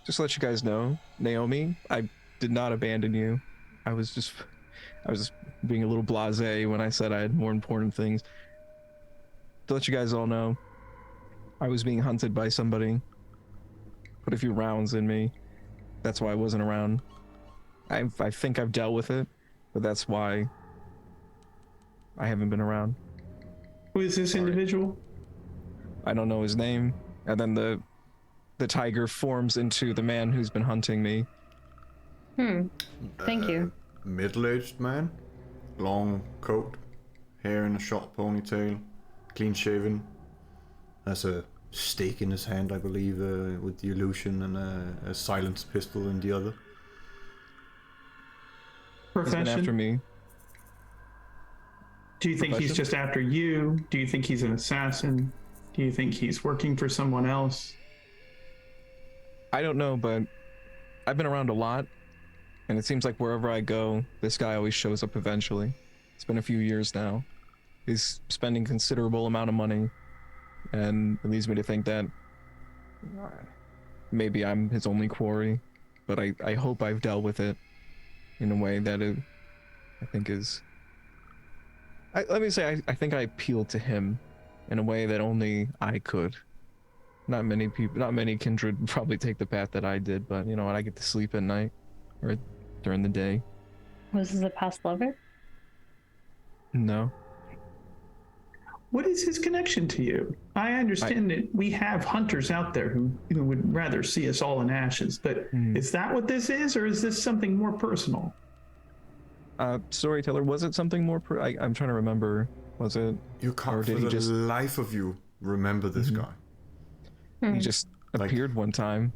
Just to let you guys know, Naomi, I did not abandon you. I was just being a little blasé when I said I had more important things. To let you guys all know, I was being hunted by somebody. Put a few rounds in me. That's why I wasn't around. I think I've dealt with it, but that's why I haven't been around. Who is this individual? I don't know his name. And then the tiger forms into the man who's been hunting me. Thank you. middle-aged man, long coat, hair in a short ponytail, clean shaven, has a stake in his hand, I believe, with the illusion, and a silenced pistol in the other. He's been after Profession? me. Do you think he's Profession? just after you? Do you think he's an assassin? Do you think he's working for someone else? I don't know, but I've been around a lot, and it seems like wherever I go, this guy always shows up eventually. It's been a few years now. He's spending considerable amount of money, and it leads me to think that maybe I'm his only quarry, but I hope I've dealt with it in a way that I think is... let me say, I think I appealed to him in a way that only I could. Not many people, not many kindred would probably take the path that I did, but you know what, I get to sleep at night, or during the day. Was this a past lover? No. What is his connection to you? I understand that we have hunters out there who would rather see us all in ashes, but is that what this is, or is this something more personal? Storyteller, was it something more I'm trying to remember. Was it... You can't Or for did he the just... life of you remember this guy. He just Like- appeared one time.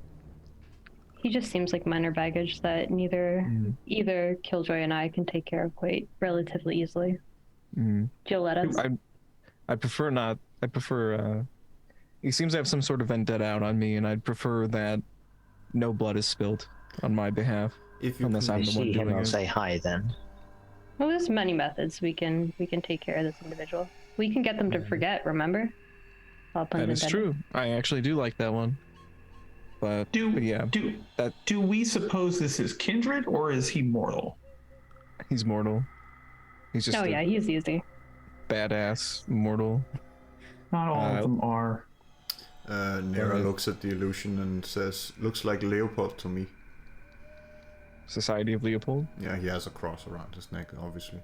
He just seems like minor baggage that either Killjoy and I can take care of quite relatively easily. Jill, let us. I prefer not. I prefer, he seems to have some sort of vendetta out on me, and I'd prefer that no blood is spilled on my behalf. If you Unless can- I'm You the one see him, doing I'll it. say hi then. Well, there's many methods we can take care of this individual. We can get them to forget. Remember? That is true. I actually do like that one. But yeah, Do we suppose this is kindred, or is he mortal? he's mortal. He's just Oh yeah, he's easy. badass mortal. Not all of them are. Nera Right. looks at the illusion and says, "Looks like Leopold to me." Society of Leopold. Yeah, he has a cross around his neck, obviously.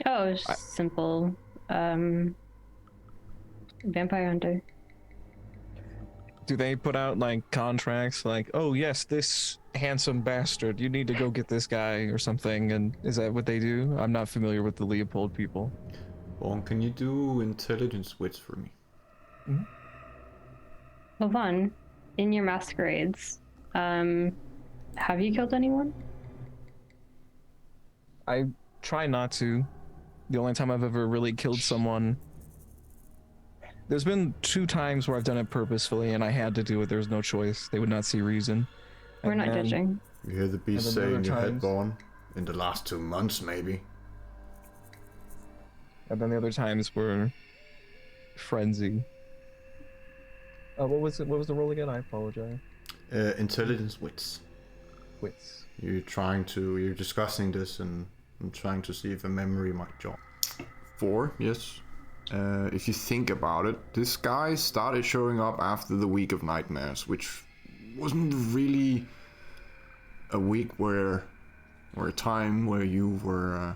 Oh, it's just simple. Vampire hunter. Do they put out like contracts like, oh yes, this handsome bastard, you need to go get this guy or something? And is that what they do? I'm not familiar with the Leopold people. Vaughn, can you do intelligence wits for me? Well, Vaughn, in your masquerades, have you killed anyone? I try not to. The only time I've ever really killed someone... There's been 2 times where I've done it purposefully and I had to do it. There's no choice. They would not see reason. We're And not then- judging. You hear the beast And say then in other your head, times- Vaughn? In the last 2 months, maybe. And then the other times were frenzy. What was it? What was the roll again? I apologize. Intelligence wits. Wits. You're discussing this and I'm trying to see if a memory might jog. 4, yes. If you think about it, this guy started showing up after the week of nightmares, which wasn't really a week or a time where you were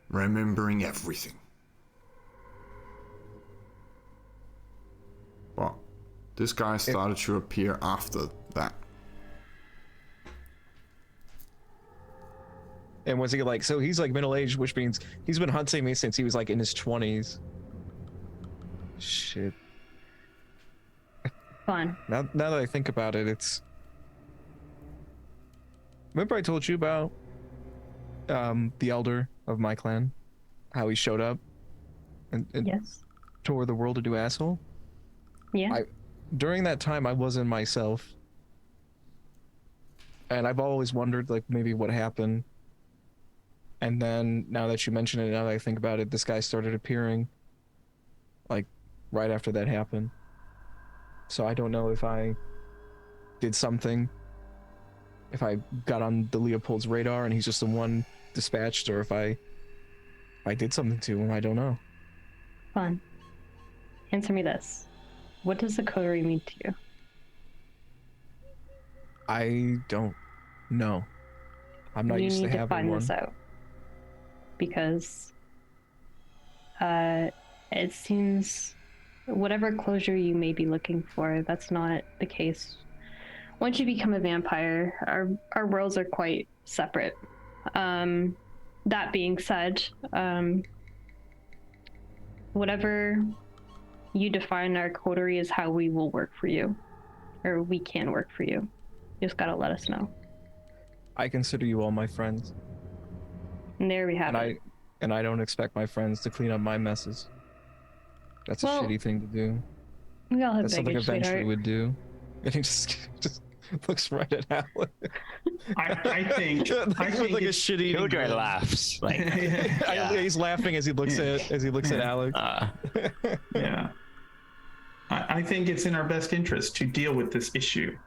remembering everything. But this guy started to appear after that. And was he like, so he's like middle-aged, which means he's been hunting me since he was like in his 20s. Shit. Vaughn. Now that I think about it, it's... Remember I told you about the elder of my clan? How he showed up and Yes. tore the world a new asshole? Yeah. During that time, I wasn't myself. And I've always wondered, like, maybe what happened. And then, now that you mention it, now that I think about it, this guy started appearing, like, right after that happened. So I don't know if I did something, if I got on the Leopold's radar and he's just the one dispatched, or if I did something to him, I don't know. Vaughn. Answer me this. What does the coterie mean to you? I don't know. I'm not You used to need to having find one. this out. Because it seems whatever closure you may be looking for, that's not the case. Once you become a vampire, our worlds are quite separate. That being said, whatever you define our coterie is how we will work for you, or we can work for you. You just gotta let us know. I consider you all my friends, And there we have it. and I don't expect my friends to clean up my messes. That's a Well, shitty thing to do. We all have That's something a baggage, Venture sweetheart. would do. And he just looks right at Alec. I think With like a it's- shitty Killjoy laughs. Like, yeah. He's laughing as he looks at Alec. Yeah. I think it's in our best interest to deal with this issue,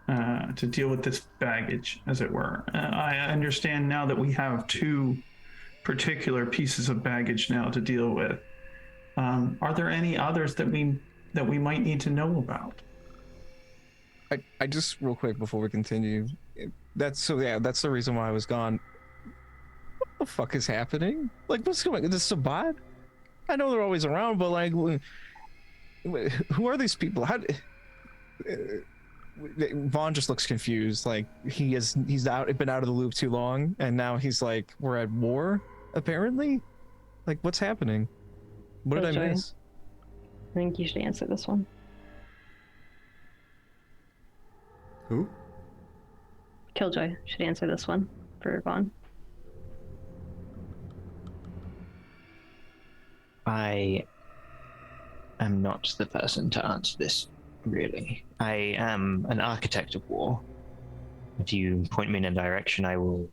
to deal with this baggage, as it were. I understand now that we have two particular pieces of baggage now to deal with. Are there any others that we might need to know about? I just real quick before we continue. That's the reason why I was gone. What the fuck is happening? Like, what's going on? The Sabbat? I know they're always around, but like, who are these people? Vaughn just looks confused. Like he's been out of the loop too long, and now he's like, we're at war, apparently. Like, what's happening? What did I Killjoy. miss? I think you should answer this one. Who? Killjoy should answer this one for Vaughn. I am not the person to answer this, really. I am an architect of war. If you point me in a direction, I will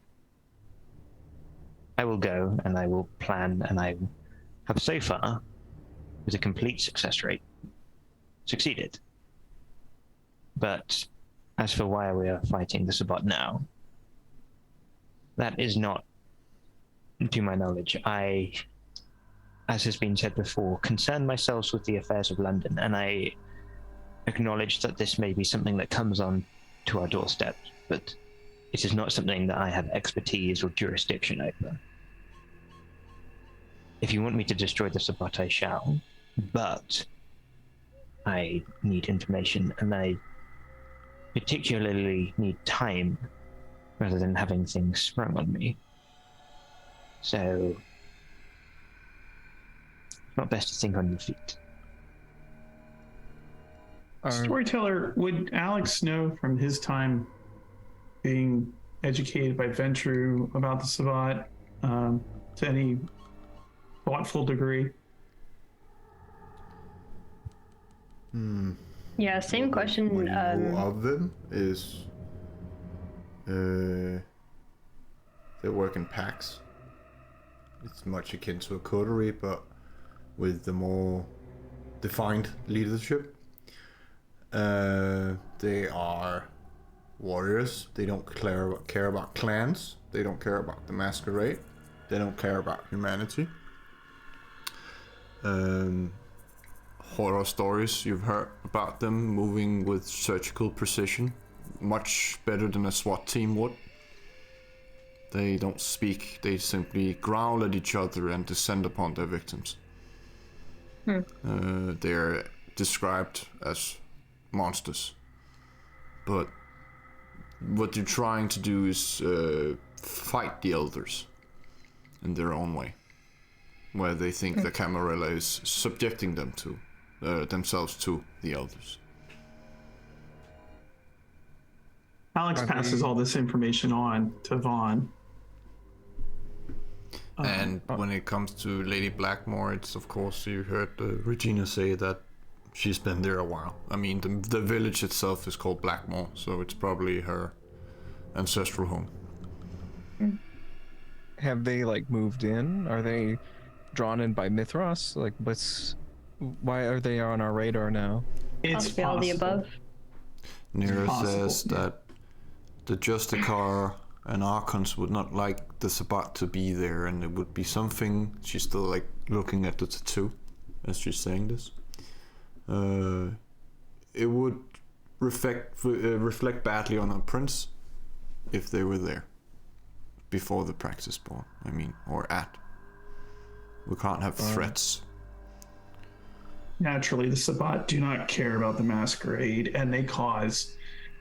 go and I will plan, and I have so far, with a complete success rate, succeeded. But as for why we are fighting the Sabbat now, that is not, to my knowledge. I, as has been said before, concern myself with the affairs of London, and I acknowledge that this may be something that comes on to our doorstep, but it is not something that I have expertise or jurisdiction over. If you want me to destroy the Sabbat, I shall, but I need information, and I particularly need time rather than having things sprung on me. So it's not best to think on your feet. Storyteller, would Alex know from his time being educated by Ventru about the Sabbat to any thoughtful degree? Yeah, same question. What you know of them is they work in packs. It's much akin to a coterie, but with the more defined leadership. They are warriors. They don't care about clans. They don't care about the masquerade. They don't care about humanity. Horror stories you've heard about them moving with surgical precision, much better than a SWAT team would. They don't speak, they simply growl at each other and descend upon their victims. They're described as monsters, but what they're trying to do is fight the elders in their own way, where they think the Camarilla is subjecting them to themselves to the elders. Alex passes all this information on to Vaughn. And when it comes to Lady Blackmore, it's of course, you heard Regina say that she's been there a while. I mean, the village itself is called Blackmore, so it's probably her ancestral home. Have they like moved in? Are they drawn in by Mithras? Like, why are they on our radar now? It's Possibly all the above. Nira possible, says yeah. that the Justicar and Archons would not like the Sabbat to be there, and it would be something. She's still like looking at the tattoo as she's saying this. It would reflect badly on our prince if they were there before the practice ball. I mean, or at. We can't have threats. Naturally, the Sabbat do not care about the Masquerade, and they cause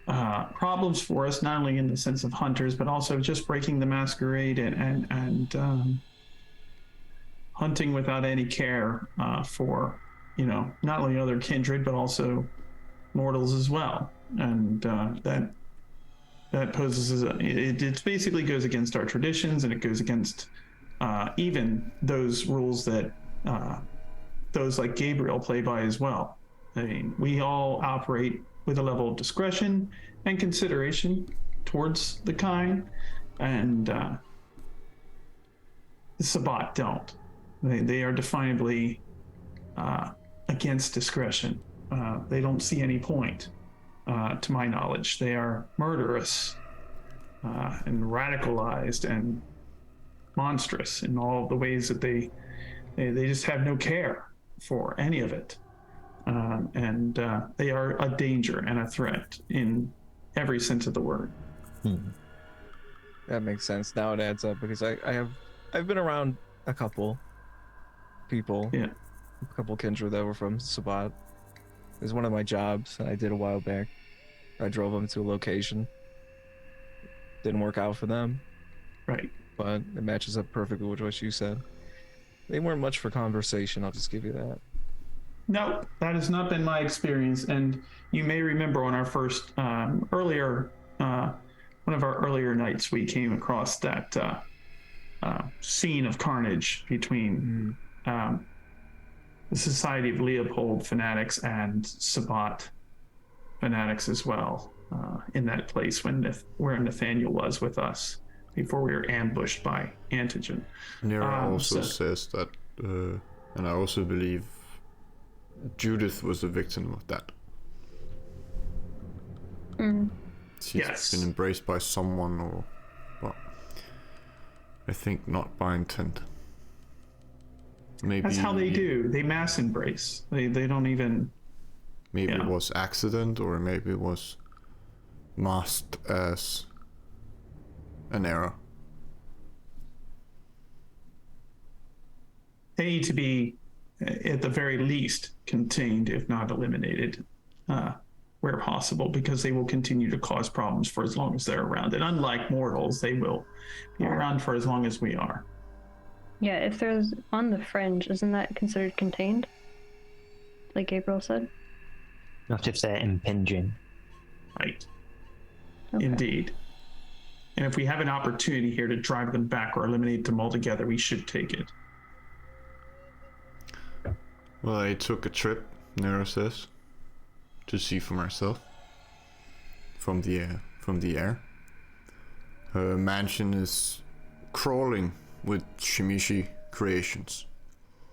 problems for us, not only in the sense of hunters, but also just breaking the Masquerade and hunting without any care for, not only other kindred, but also mortals as well. And that poses it basically goes against our traditions, and it goes against even those rules that those like Gabriel play by as well. I mean, we all operate with a level of discretion and consideration towards the kind, and the sabbat don't. They are definably against discretion. They don't see any point, to my knowledge. They are murderous and radicalized and monstrous in all the ways that they just have no care for any of it. And they are a danger and a threat in every sense of the word. That makes sense. Now it adds up because I've been around a couple people, Yeah. a couple kindred that were from Sabbat. It was one of my jobs I did a while back. I drove them to a location. Didn't work out for them, Right. but it matches up perfectly with what you said. They weren't much for conversation, I'll just give you that. No, that has not been my experience. And you may remember on our first earlier, one of our earlier nights, we came across that scene of carnage between the Society of Leopold fanatics and Sabbat fanatics as well, in that place where Nathaniel was with us before we were ambushed by Antigen. Nera also says that, and I also believe Judith was a victim of that. She's been embraced by someone, or, well, I think not by intent. Maybe that's how they do. They mass embrace. They don't even. Maybe it was accident, or maybe it was masked as an error. They need to be, at the very least, contained, if not eliminated, where possible, because they will continue to cause problems for as long as they're around. And unlike mortals, they will be around for as long as we are. Yeah, if there's on the fringe, isn't that considered contained? Like Gabriel said? Not if they're impinging. Right. Okay. Indeed. And if we have an opportunity here to drive them back or eliminate them altogether, we should take it. Well, I took a trip, Nera says, to see for myself from the air. Her mansion is crawling with Shimishi creations.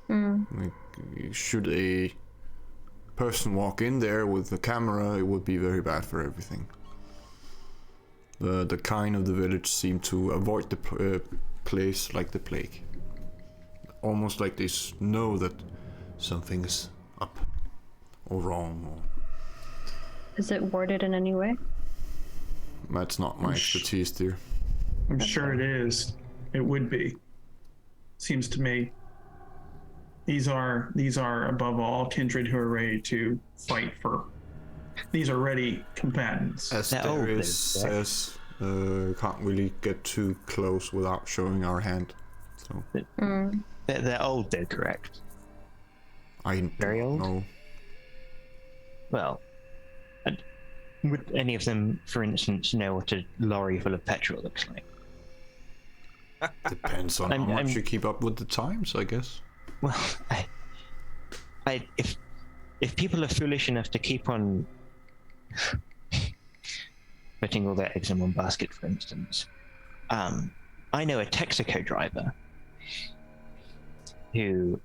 Like, should a person walk in there with a camera, it would be very bad for everything. The kind of the village seem to avoid the place like the plague. Almost like they know that something is up or wrong. Or... Is it warded in any way? That's not my expertise, dear. I'm sure it is. It would be. Seems to me. These are above all kindred who are ready to fight for. These are ready combatants. As Darius says, can't really get too close without showing our hand. So They're old, though, correct? I Very don't old? know. Well, would any of them, for instance, know what a lorry full of petrol looks like? Depends on how much you keep up with the times, I guess. Well, if people are foolish enough to keep on putting all their eggs in one basket, for instance, I know a Texaco driver who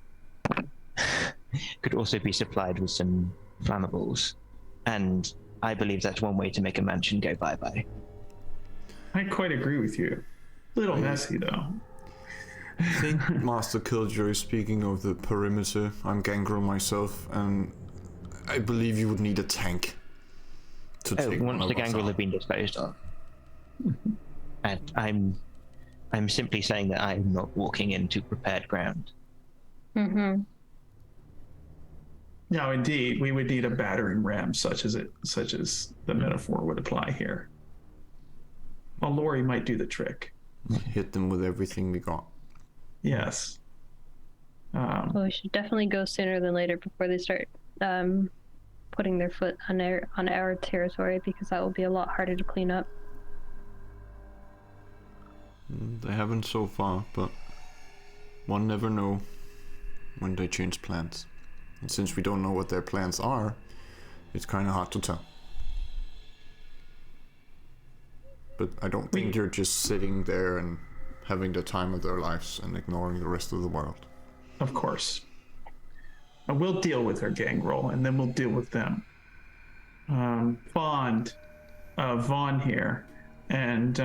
could also be supplied with some flammables, and I believe that's one way to make a mansion go bye-bye. I quite agree with you. Little messy, though. I think Master Killjoy is speaking of the perimeter. I'm Gangrel myself, and I believe you would need a tank to take one once of the us Gangrel out. have been disposed of. And I'm simply saying that I'm not walking into prepared ground. No, indeed, we would need a battering ram, such as the metaphor would apply here. Well, Lori might do the trick. Hit them with everything we got. Yes. Well, we should definitely go sooner than later before they start putting their foot on our territory, because that will be a lot harder to clean up. They haven't so far, but one never know when they change plans. And since we don't know what their plans are, it's kind of hard to tell. But I don't think you're just sitting there and having the time of their lives and ignoring the rest of the world. Of course. We'll deal with their gangrel, and then we'll deal with them. Vaughn here, and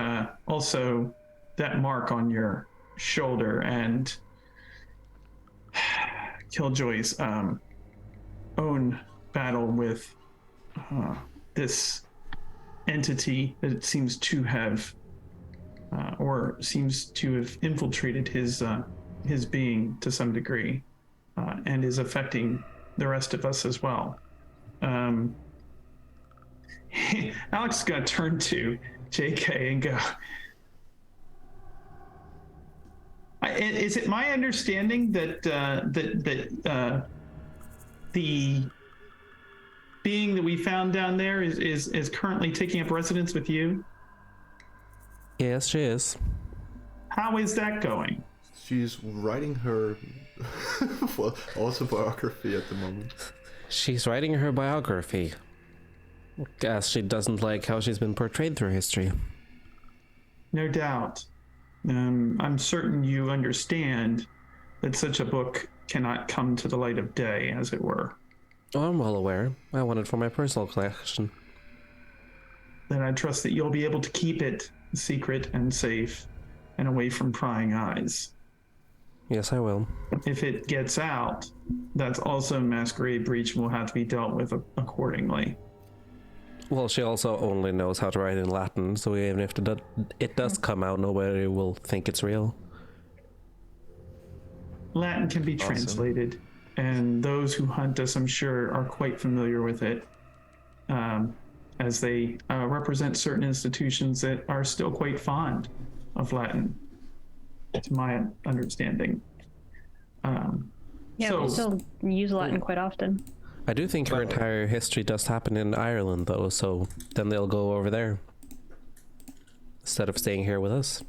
also that mark on your shoulder, and Killjoy's own battle with this entity that seems to have infiltrated his being to some degree, and is affecting the rest of us as well. Alex is going to turn to JK and go, is it my understanding that the being that we found down there is currently taking up residence with you? Yes, she is. How is that going? She's writing her autobiography at the moment. She's writing her biography, as she doesn't like how she's been portrayed through history. No doubt. I'm certain you understand that such a book cannot come to the light of day, as it were. Oh, I'm well aware. I want it for my personal collection. Then I trust that you'll be able to keep it secret and safe and away from prying eyes. Yes, I will. If it gets out, that's also a Masquereade breach and will have to be dealt with accordingly. Well, she also only knows how to write in Latin, so even if it does come out, nobody will think it's real. Latin can be translated, and those who hunt us, I'm sure, are quite familiar with it, as they represent certain institutions that are still quite fond of Latin, to my understanding. Yeah, we still use Latin quite often. I do think her entire history does happen in Ireland, though, so then they'll go over there instead of staying here with us.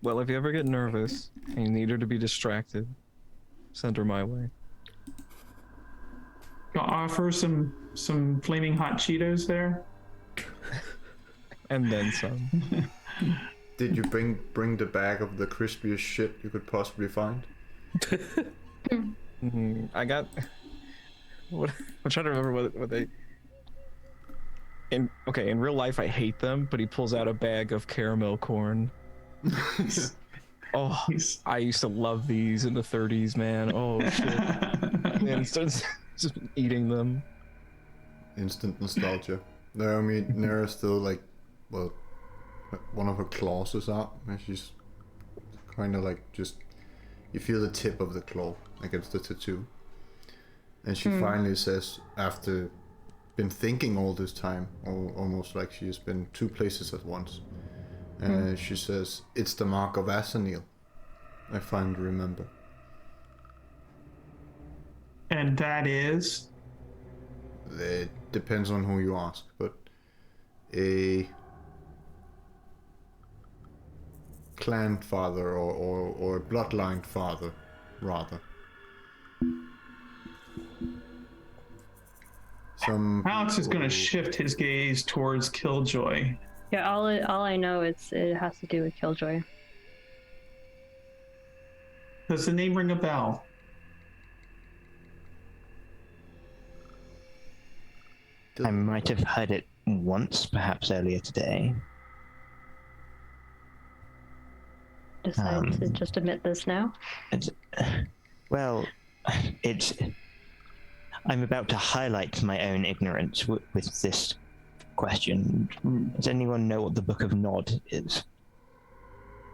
Well, if you ever get nervous and you need her to be distracted, send her my way. I'll offer some flaming hot Cheetos there. And then some. Did you bring the bag of the crispiest shit you could possibly find? I got... What, I'm trying to remember what they... In real life I hate them, but he pulls out a bag of caramel corn. Oh, I used to love these in the 30s, man. Oh, shit. And starts just eating them. Instant nostalgia. No, I mean, Nera's still like, well, one of her claws is out, and she's kind of like just, you feel the tip of the claw against the tattoo. And she finally says, after been thinking all this time, almost like she has been two places at once, she says, "It's the mark of Asanil. I finally remember." And that is? It depends on who you ask, but a clan father or a bloodline father, rather. Alex is going to shift his gaze towards Killjoy. Yeah, all I know is it has to do with Killjoy. Does the name ring a bell? I might have heard it once, perhaps earlier today. Decide to just admit this now? I'm about to highlight my own ignorance with this question. Does anyone know what the Book of Nod is?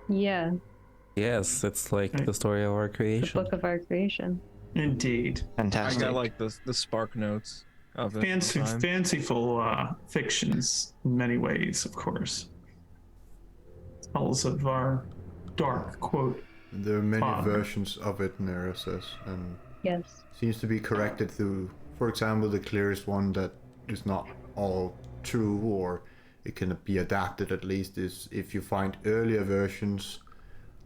Yeah, Yes, it's like the story of our the creation. book of our creation. Indeed. I Fantastic. got like the spark notes of it. Fanciful fictions in many ways, of course. Tells of our dark, quote, There are many Father. versions of it, Nera says, and Yes. seems to be corrected through, for example, the clearest one that is not all true, or it can be adapted at least, is if you find earlier versions,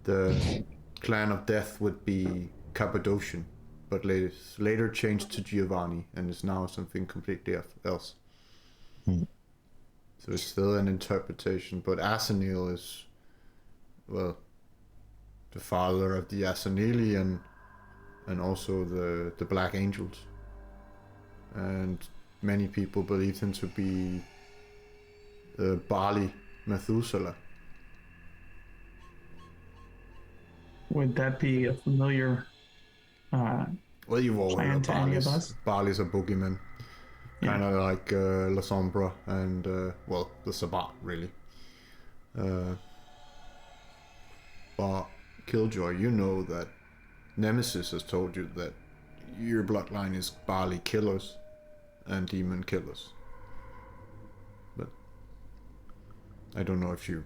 the clan of death would be Cappadocian, but later changed to Giovanni and is now something completely else. So it's still an interpretation, but Asanil is, well, the father of the Asanili and also the Black Angels. And many people believe him to be the Bali Methuselah. Would that be a familiar Well, you've all heard plan of to any of Bali's. us? Bali's a boogeyman. Yeah. Kind of like La Sombra and, well, the Sabbat, really. But Killjoy, you know that Nemesis has told you that your bloodline is Bali killers and demon killers. But I don't know if you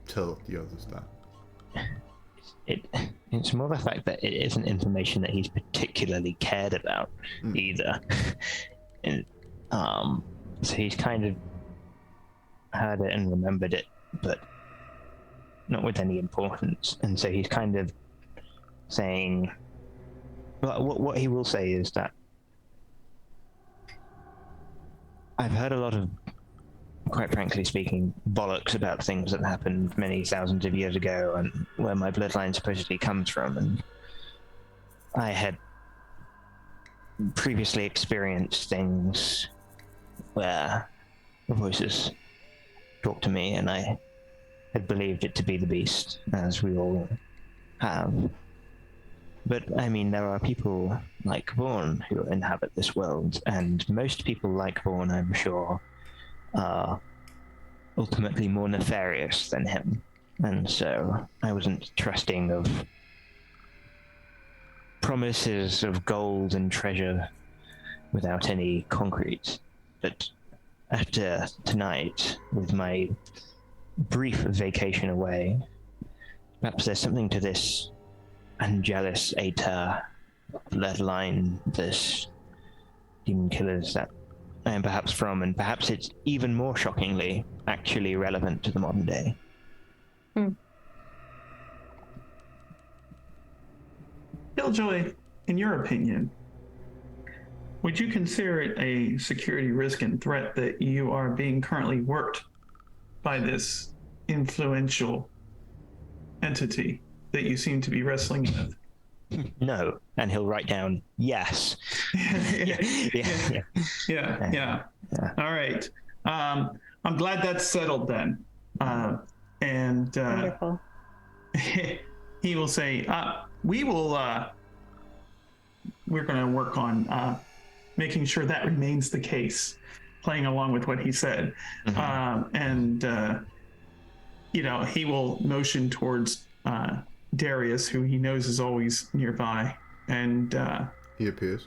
tell the others that. It's more the fact that it isn't information that he's particularly cared about either. And, so he's kind of heard it and remembered it, but not with any importance. And so he's kind of saying, well, what he will say is that I've heard a lot of, quite frankly speaking, bollocks about things that happened many thousands of years ago and where my bloodline supposedly comes from. And I had previously experienced things where voices talked to me and I had believed it to be the beast, as we all have. But, I mean, there are people like Vaughn who inhabit this world, and most people like Vaughn, I'm sure, are ultimately more nefarious than him. And so I wasn't trusting of promises of gold and treasure without any concrete. But after tonight, with my brief vacation away, perhaps there's something to this Angelus Aeter bloodline, this demon killers that I am perhaps from, and perhaps it's even more shockingly actually relevant to the modern day. Killjoy, in your opinion, would you consider it a security risk and threat that you are being currently worked by this influential entity that you seem to be wrestling with? No, and he'll write down yes. Yeah. All right. I'm glad that's settled then. And Wonderful. he will say, we're going to work on making sure that remains the case, playing along with what he said. He will motion towards Darius, who he knows is always nearby, and He appears.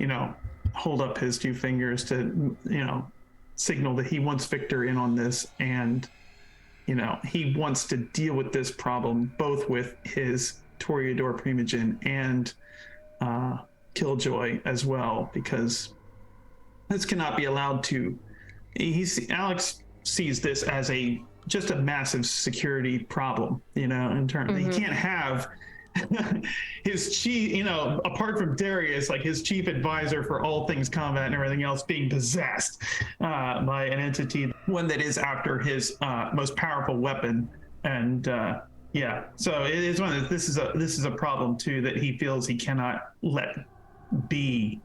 hold up his two fingers to signal that he wants Victor in on this, and he wants to deal with this problem both with his Toreador Primogen and Killjoy as well, because this cannot be allowed to. Alex sees this as just a massive security problem, in terms he can't have his chief, apart from Darius, like his chief advisor for all things combat and everything else, being possessed by an entity, one that is after his most powerful weapon. And so it is one that this is a problem too that he feels he cannot let be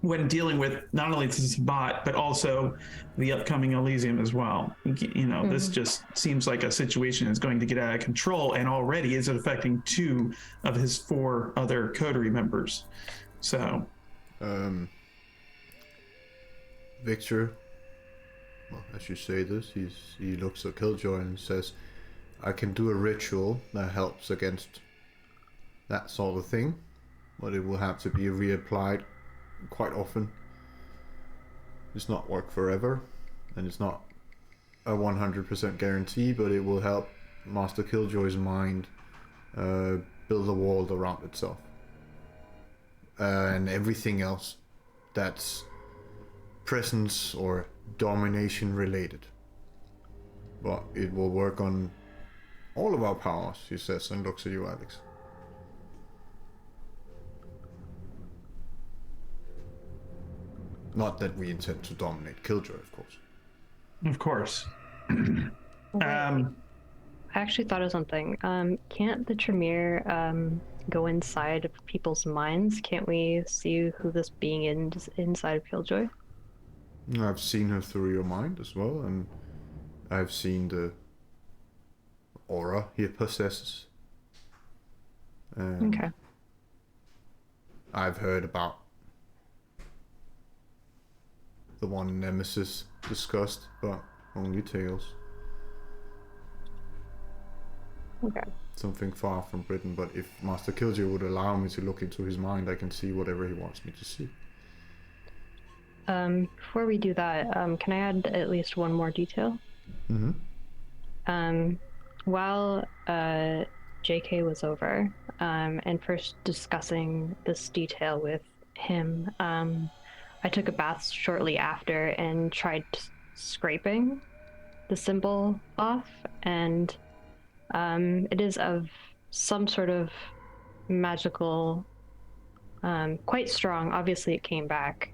when dealing with not only the Sabbat, but also the upcoming Elysium as well. This just seems like a situation that's going to get out of control, and already is affecting 2 of his 4 other coterie members. So, Victor, well, as you say this, he looks at Killjoy and says, I can do a ritual that helps against that sort of thing, but it will have to be reapplied quite often. It's not work forever, and it's not a 100% guarantee, but it will help Master Killjoy's mind build a wall around itself. And everything else that's presence or domination related. But it will work on all of our powers, he says, and looks at you, Alex. Not that we intend to dominate Killjoy, of course. Of course. Wait, I actually thought of something. Can't the Tremere go inside of people's minds? Can't we see who this being is inside of Killjoy? I've seen her through your mind as well, and I've seen the aura he possesses. Okay. I've heard about the one Nemesis discussed, but only tales. Okay. Something far from Britain, but if Master Killjoy would allow me to look into his mind, I can see whatever he wants me to see. Before we do that, can I add at least one more detail? Mm-hmm. While JK was over, and first discussing this detail with him, I took a bath shortly after and tried scraping the symbol off, and it is of some sort of magical, quite strong. Obviously it came back,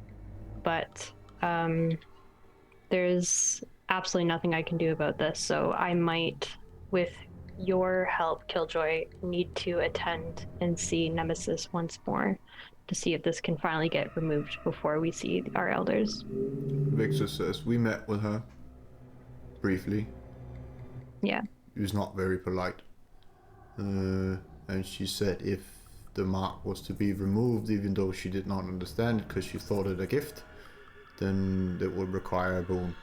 but there's absolutely nothing I can do about this, so I might, with your help, Killjoy, need to attend and see Nemesis once more to see if this can finally get removed before we see our elders. Victor says, we met with her briefly. Yeah. She was not very polite. And she said if the mark was to be removed, even though she did not understand it because she thought it a gift, then it would require a boon.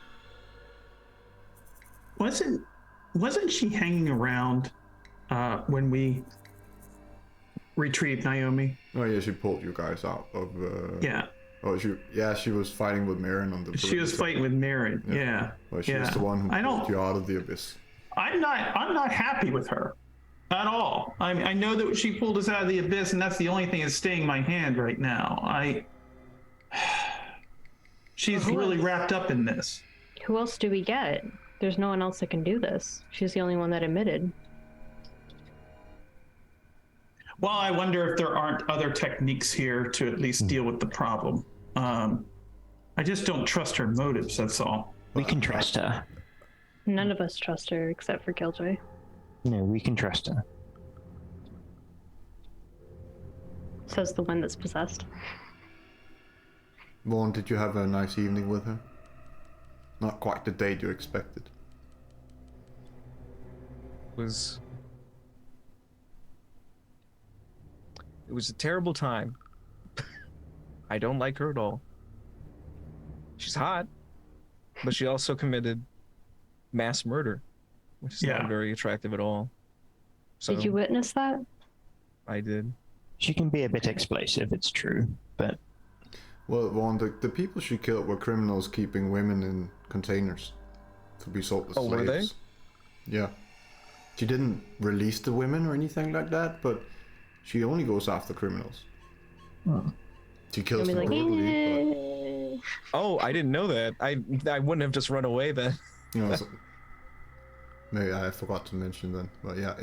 Wasn't she hanging around when we retrieved Naomi? Oh yeah, she pulled you guys out of. Yeah. Oh, she was fighting with Marin on the. She was fighting with Marin. Yeah. Well, she was the one who pulled you out of the abyss. I'm not happy with her at all. I know that she pulled us out of the abyss, and that's the only thing that's staying my hand right now. She's really wrapped up in this. Who else do we get? There's no one else that can do this. She's the only one that admitted. Well, I wonder if there aren't other techniques here to at least deal with the problem. I just don't trust her motives, that's all. We can trust her. None of us trust her except for Killjoy. No, we can trust her. Says the one that's possessed. Vaughn, did you have a nice evening with her? Not quite the date you expected. It was a terrible time. I don't like her at all. She's hot, but she also committed mass murder, which is not very attractive at all. So Did you witness that? I did. She can be a bit explosive, it's true, but... Well, Vaughn, the people she killed were criminals keeping women in containers to be sold as slaves. Were they? Yeah. She didn't release the women or anything like that, but she only goes after criminals. Oh. She kills them Like, brutally, Oh, I didn't know that. I wouldn't have just run away then. but, you know, maybe I forgot to mention then. But yeah,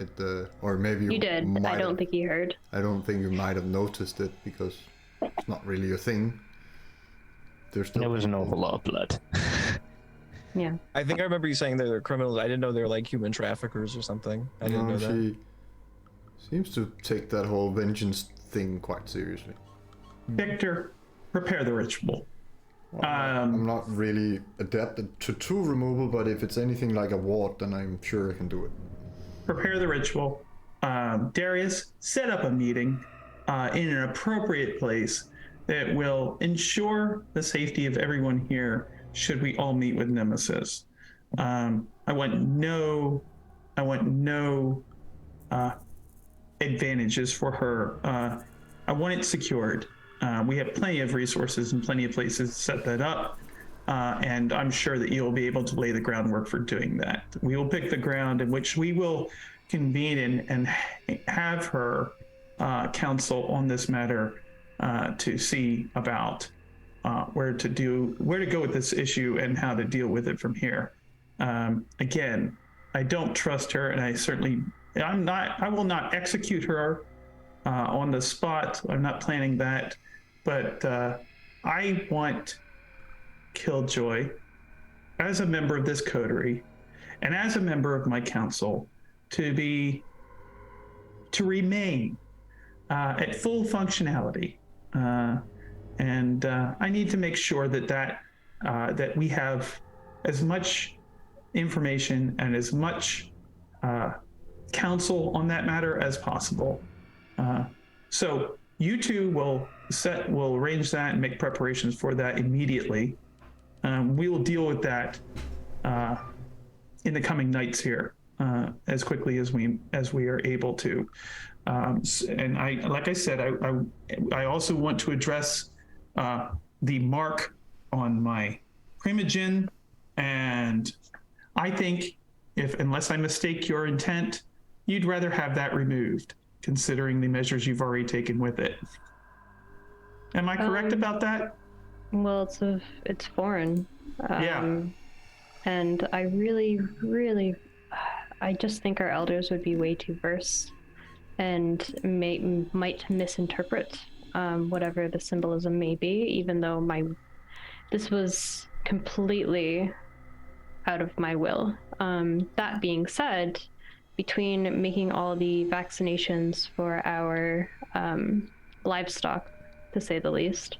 or maybe You did. I don't think you heard. I don't think you might have noticed it because it's not really your thing. There was an awful lot of blood. Yeah. I think I remember you saying they're criminals. I didn't know they were like human traffickers or something. I didn't know that. She seems to take that whole vengeance thing quite seriously. Victor, prepare the ritual. Well, I'm not really adapted to tool removal, but if it's anything like a ward, then I'm sure I can do it. Prepare the ritual. Darius, set up a meeting in an appropriate place that will ensure the safety of everyone here should we all meet with Nemesis. I want no advantages for her. I want it secured. We have plenty of resources and plenty of places to set that up. And I'm sure that you'll be able to lay the groundwork for doing that. We will pick the ground in which we will convene and have her counsel on this matter to see about where to go with this issue and how to deal with it from here. Again, I don't trust her, and I will not execute her on the spot. I'm not planning that, but I want Killjoy as a member of this coterie and as a member of my council to remain at full functionality. And I need to make sure that we have as much information and as much counsel on that matter as possible. So you two will arrange that and make preparations for that immediately. We will deal with that in the coming nights here as quickly as we are able to. And like I said, I also want to address the mark on my primogen, and I think unless I mistake your intent, you'd rather have that removed, considering the measures you've already taken with it. Am I correct about that? Well, it's foreign. Yeah. And I really, I just think our elders would be way too versed and might misinterpret whatever the symbolism may be, even though this was completely out of my will. That being said, between making all the vaccinations for our livestock, to say the least,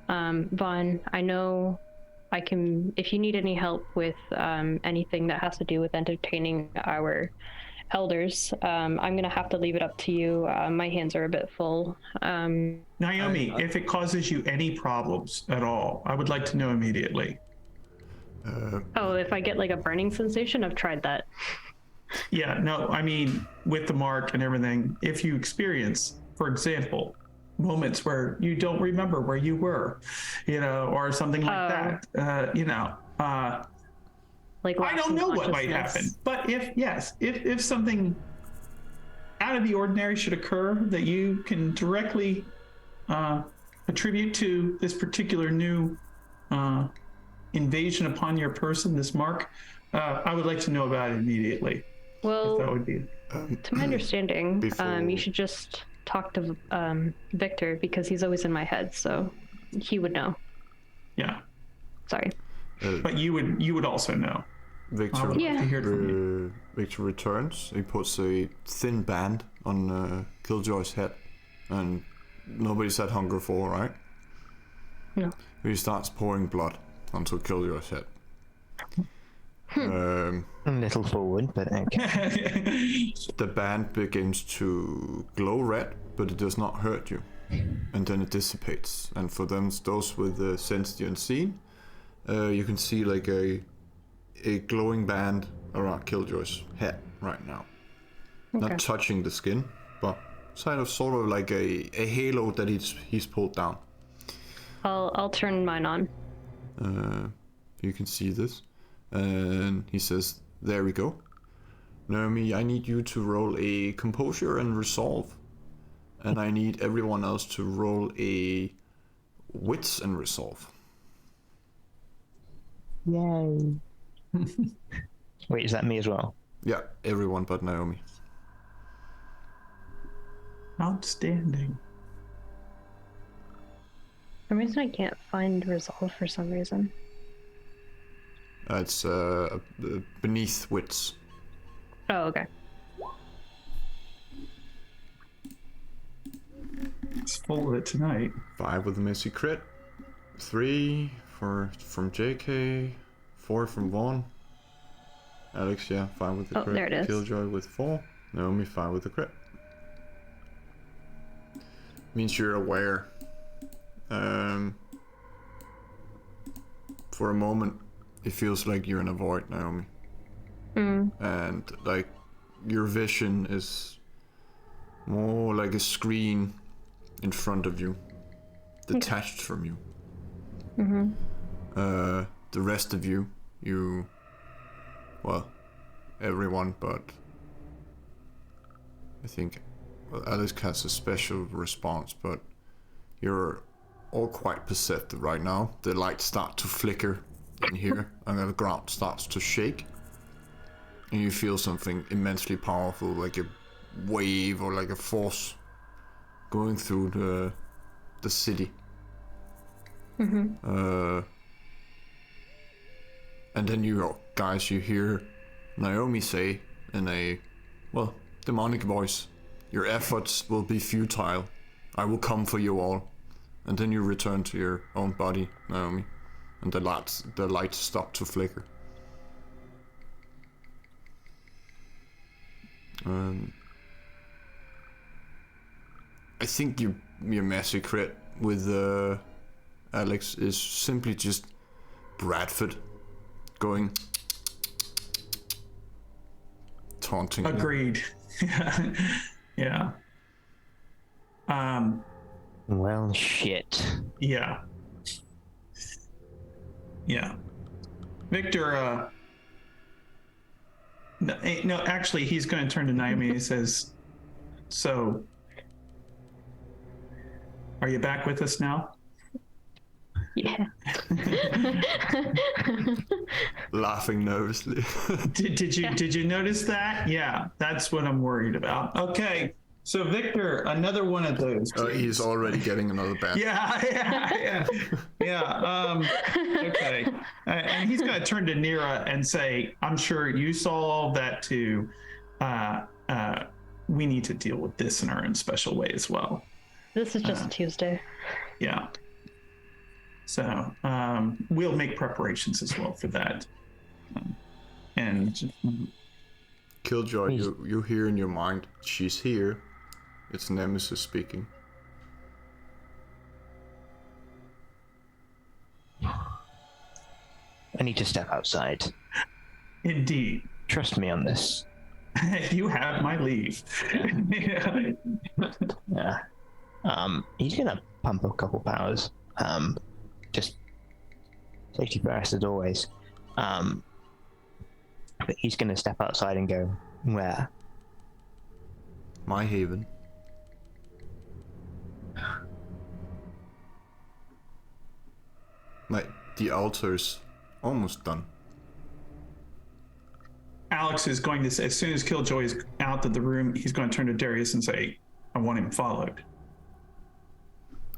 Vaughn, I know I can, if you need any help with anything that has to do with entertaining our elders, I'm going to have to leave it up to you. My hands are a bit full. Naomi, if it causes you any problems at all, I would like to know immediately. If I get like a burning sensation, I've tried that. Yeah, no, I mean, with the mark and everything, if you experience, for example, moments where you don't remember where you were, or something like that, like I don't know what might happen. But if something out of the ordinary should occur that you can directly attribute to this particular new invasion upon your person, this mark, I would like to know about it immediately. Well, that would be to my understanding, Before- you should just talk to Victor, because he's always in my head, so he would know. yeah. Sorry. But you would also know. Victor, I'd like to hear it from you. Victor returns. He puts a thin band on Killjoy's head, and nobody's had hunger for, right? No. He starts pouring blood onto Killjoy's head. A little forward, but okay. The band begins to glow red, but it does not hurt you, and then it dissipates. And for those with sense the unseen, you can see like a glowing band around Killjoy's head right now. Okay. Not touching the skin, but sort of like a halo that he's pulled down. I'll turn mine on. You can see this, and he says, "There we go. Naomi, I need you to roll a composure and resolve, and I need everyone else to roll a wits and resolve." Yay. Wait, is that me as well? Yeah, everyone but Naomi. Outstanding. For some reason, I can't find resolve for some reason. It's beneath wits. Oh, okay. It's full of it tonight. 5 with a messy crit, 3 from JK, 4 from Vaughn. Alex, 5 with the crit. There it is. Killjoy with 4. Naomi, 5 with the crit. Means you're aware. For a moment, it feels like you're in a void, Naomi. And like your vision is more like a screen in front of you, detached from you. The rest of you, well, everyone but I think, well, Alex has a special response, but you're all quite perceptive right now. The lights start to flicker in here, and the ground starts to shake. And you feel something immensely powerful, like a wave or like a force going through the city. And then you guys, you hear Naomi say in a, well, demonic voice, "Your efforts will be futile. I will come for you all." And then you return to your own body, Naomi, and the lights stop to flicker. I think your massacre with Alex is simply just Bradford going taunting. Agreed. Yeah. Well, shit. Yeah. Yeah. Victor, no, actually, he's going to turn to Naomi and he says, "So, are you back with us now?" Yeah. Laughing nervously. Did you notice that? Yeah, that's what I'm worried about. Okay, so Victor, another one of those. He's already getting another bat. Yeah. Okay, and he's going to turn to Nira and say, "I'm sure you saw all that too. We need to deal with this in our own special way as well." This is just Tuesday. Yeah. So we'll make preparations as well for that. And Killjoy, you hear in your mind, "She's here." It's Nemesis speaking. I need to step outside. indeed, Trust me on this. you have my leave. Yeah. He's gonna pump a couple powers. Just safety first as always. But he's gonna step outside and go, "Where?" My haven. The altar's almost done. Alex is going to say, as soon as Killjoy is out of the room, he's going to turn to Darius and say, "I want him followed."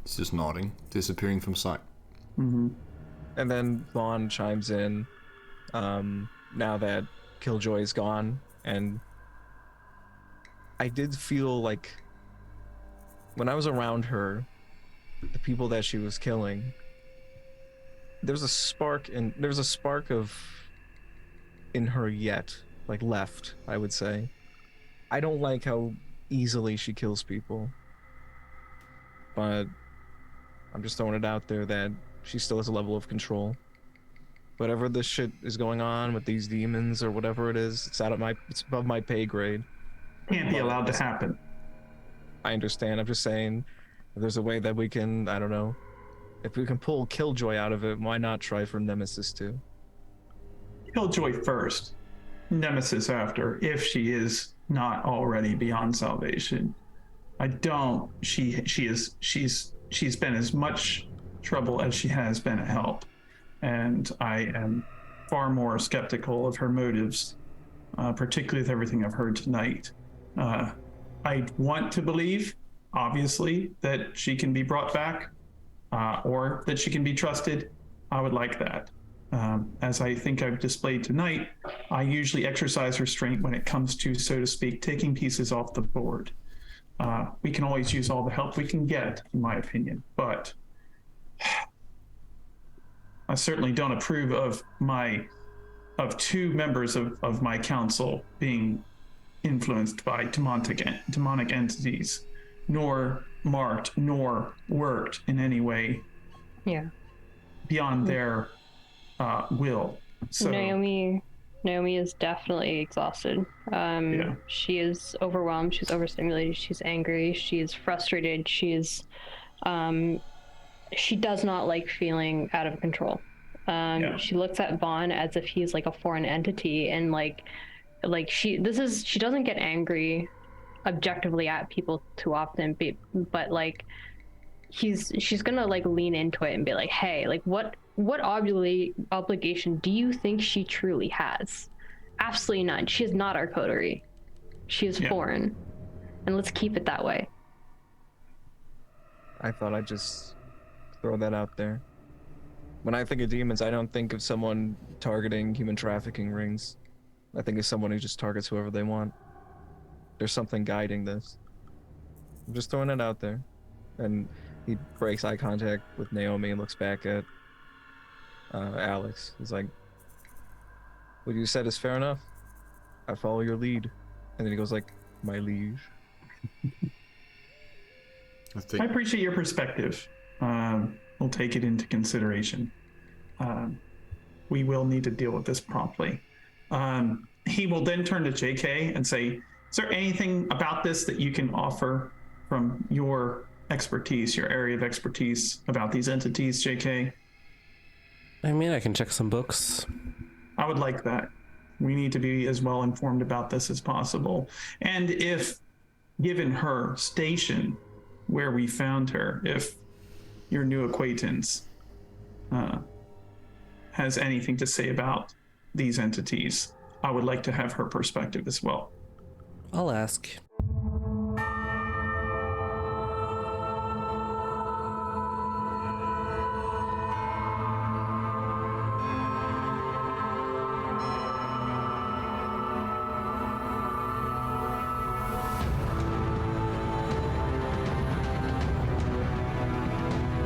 He's just nodding, disappearing from sight. And then Vaughn chimes in, now that Killjoy's gone, and I did feel like when I was around her, the people that she was killing, there's a spark of in her yet, like left, I would say. I don't like how easily she kills people, but I'm just throwing it out there that she still has a level of control. Whatever this shit is going on with these demons or whatever it is, it's above my pay grade. Can't be allowed to happen. I understand. I'm just saying, if there's a way that we can, I don't know, if we can pull Killjoy out of it, why not try for Nemesis too? Killjoy first, Nemesis after, if she is not already beyond salvation. She's been as much trouble as she has been a help, and I am far more skeptical of her motives, particularly with everything I've heard tonight. I want to believe, obviously, that she can be brought back, or that she can be trusted. I would like that. As I think I've displayed tonight, I usually exercise restraint when it comes to, so to speak, taking pieces off the board. We can always use all the help we can get, in my opinion, but I certainly don't approve of two members of my council being influenced by demonic entities, nor marked, nor worked in any way beyond their will. So Naomi is definitely exhausted. She is overwhelmed, she's overstimulated, she's angry, she's frustrated, she does not like feeling out of control. She looks at Vaughn as if he's like a foreign entity, and she doesn't get angry objectively at people too often, but like she's gonna like lean into it and be like, hey, like what obligation do you think she truly has? Absolutely none. She is not our coterie. She is foreign, and let's keep it that way. I thought I'd just throw that out there. When I think of demons, I don't think of someone targeting human trafficking rings. I think of someone who just targets whoever they want. There's something guiding this. I'm just throwing it out there. And he breaks eye contact with Naomi and looks back at Alex. He's like, what you said is fair enough. I follow your lead. And then he goes like, my liege. I appreciate your perspective. We'll take it into consideration. We will need to deal with this promptly. He will then turn to JK and say, is there anything about this that you can offer from your expertise, your area of expertise about these entities, JK? I mean, I can check some books. I would like that. We need to be as well informed about this as possible. And if, given her station where we found her, if your new acquaintance has anything to say about these entities, I would like to have her perspective as well. I'll ask.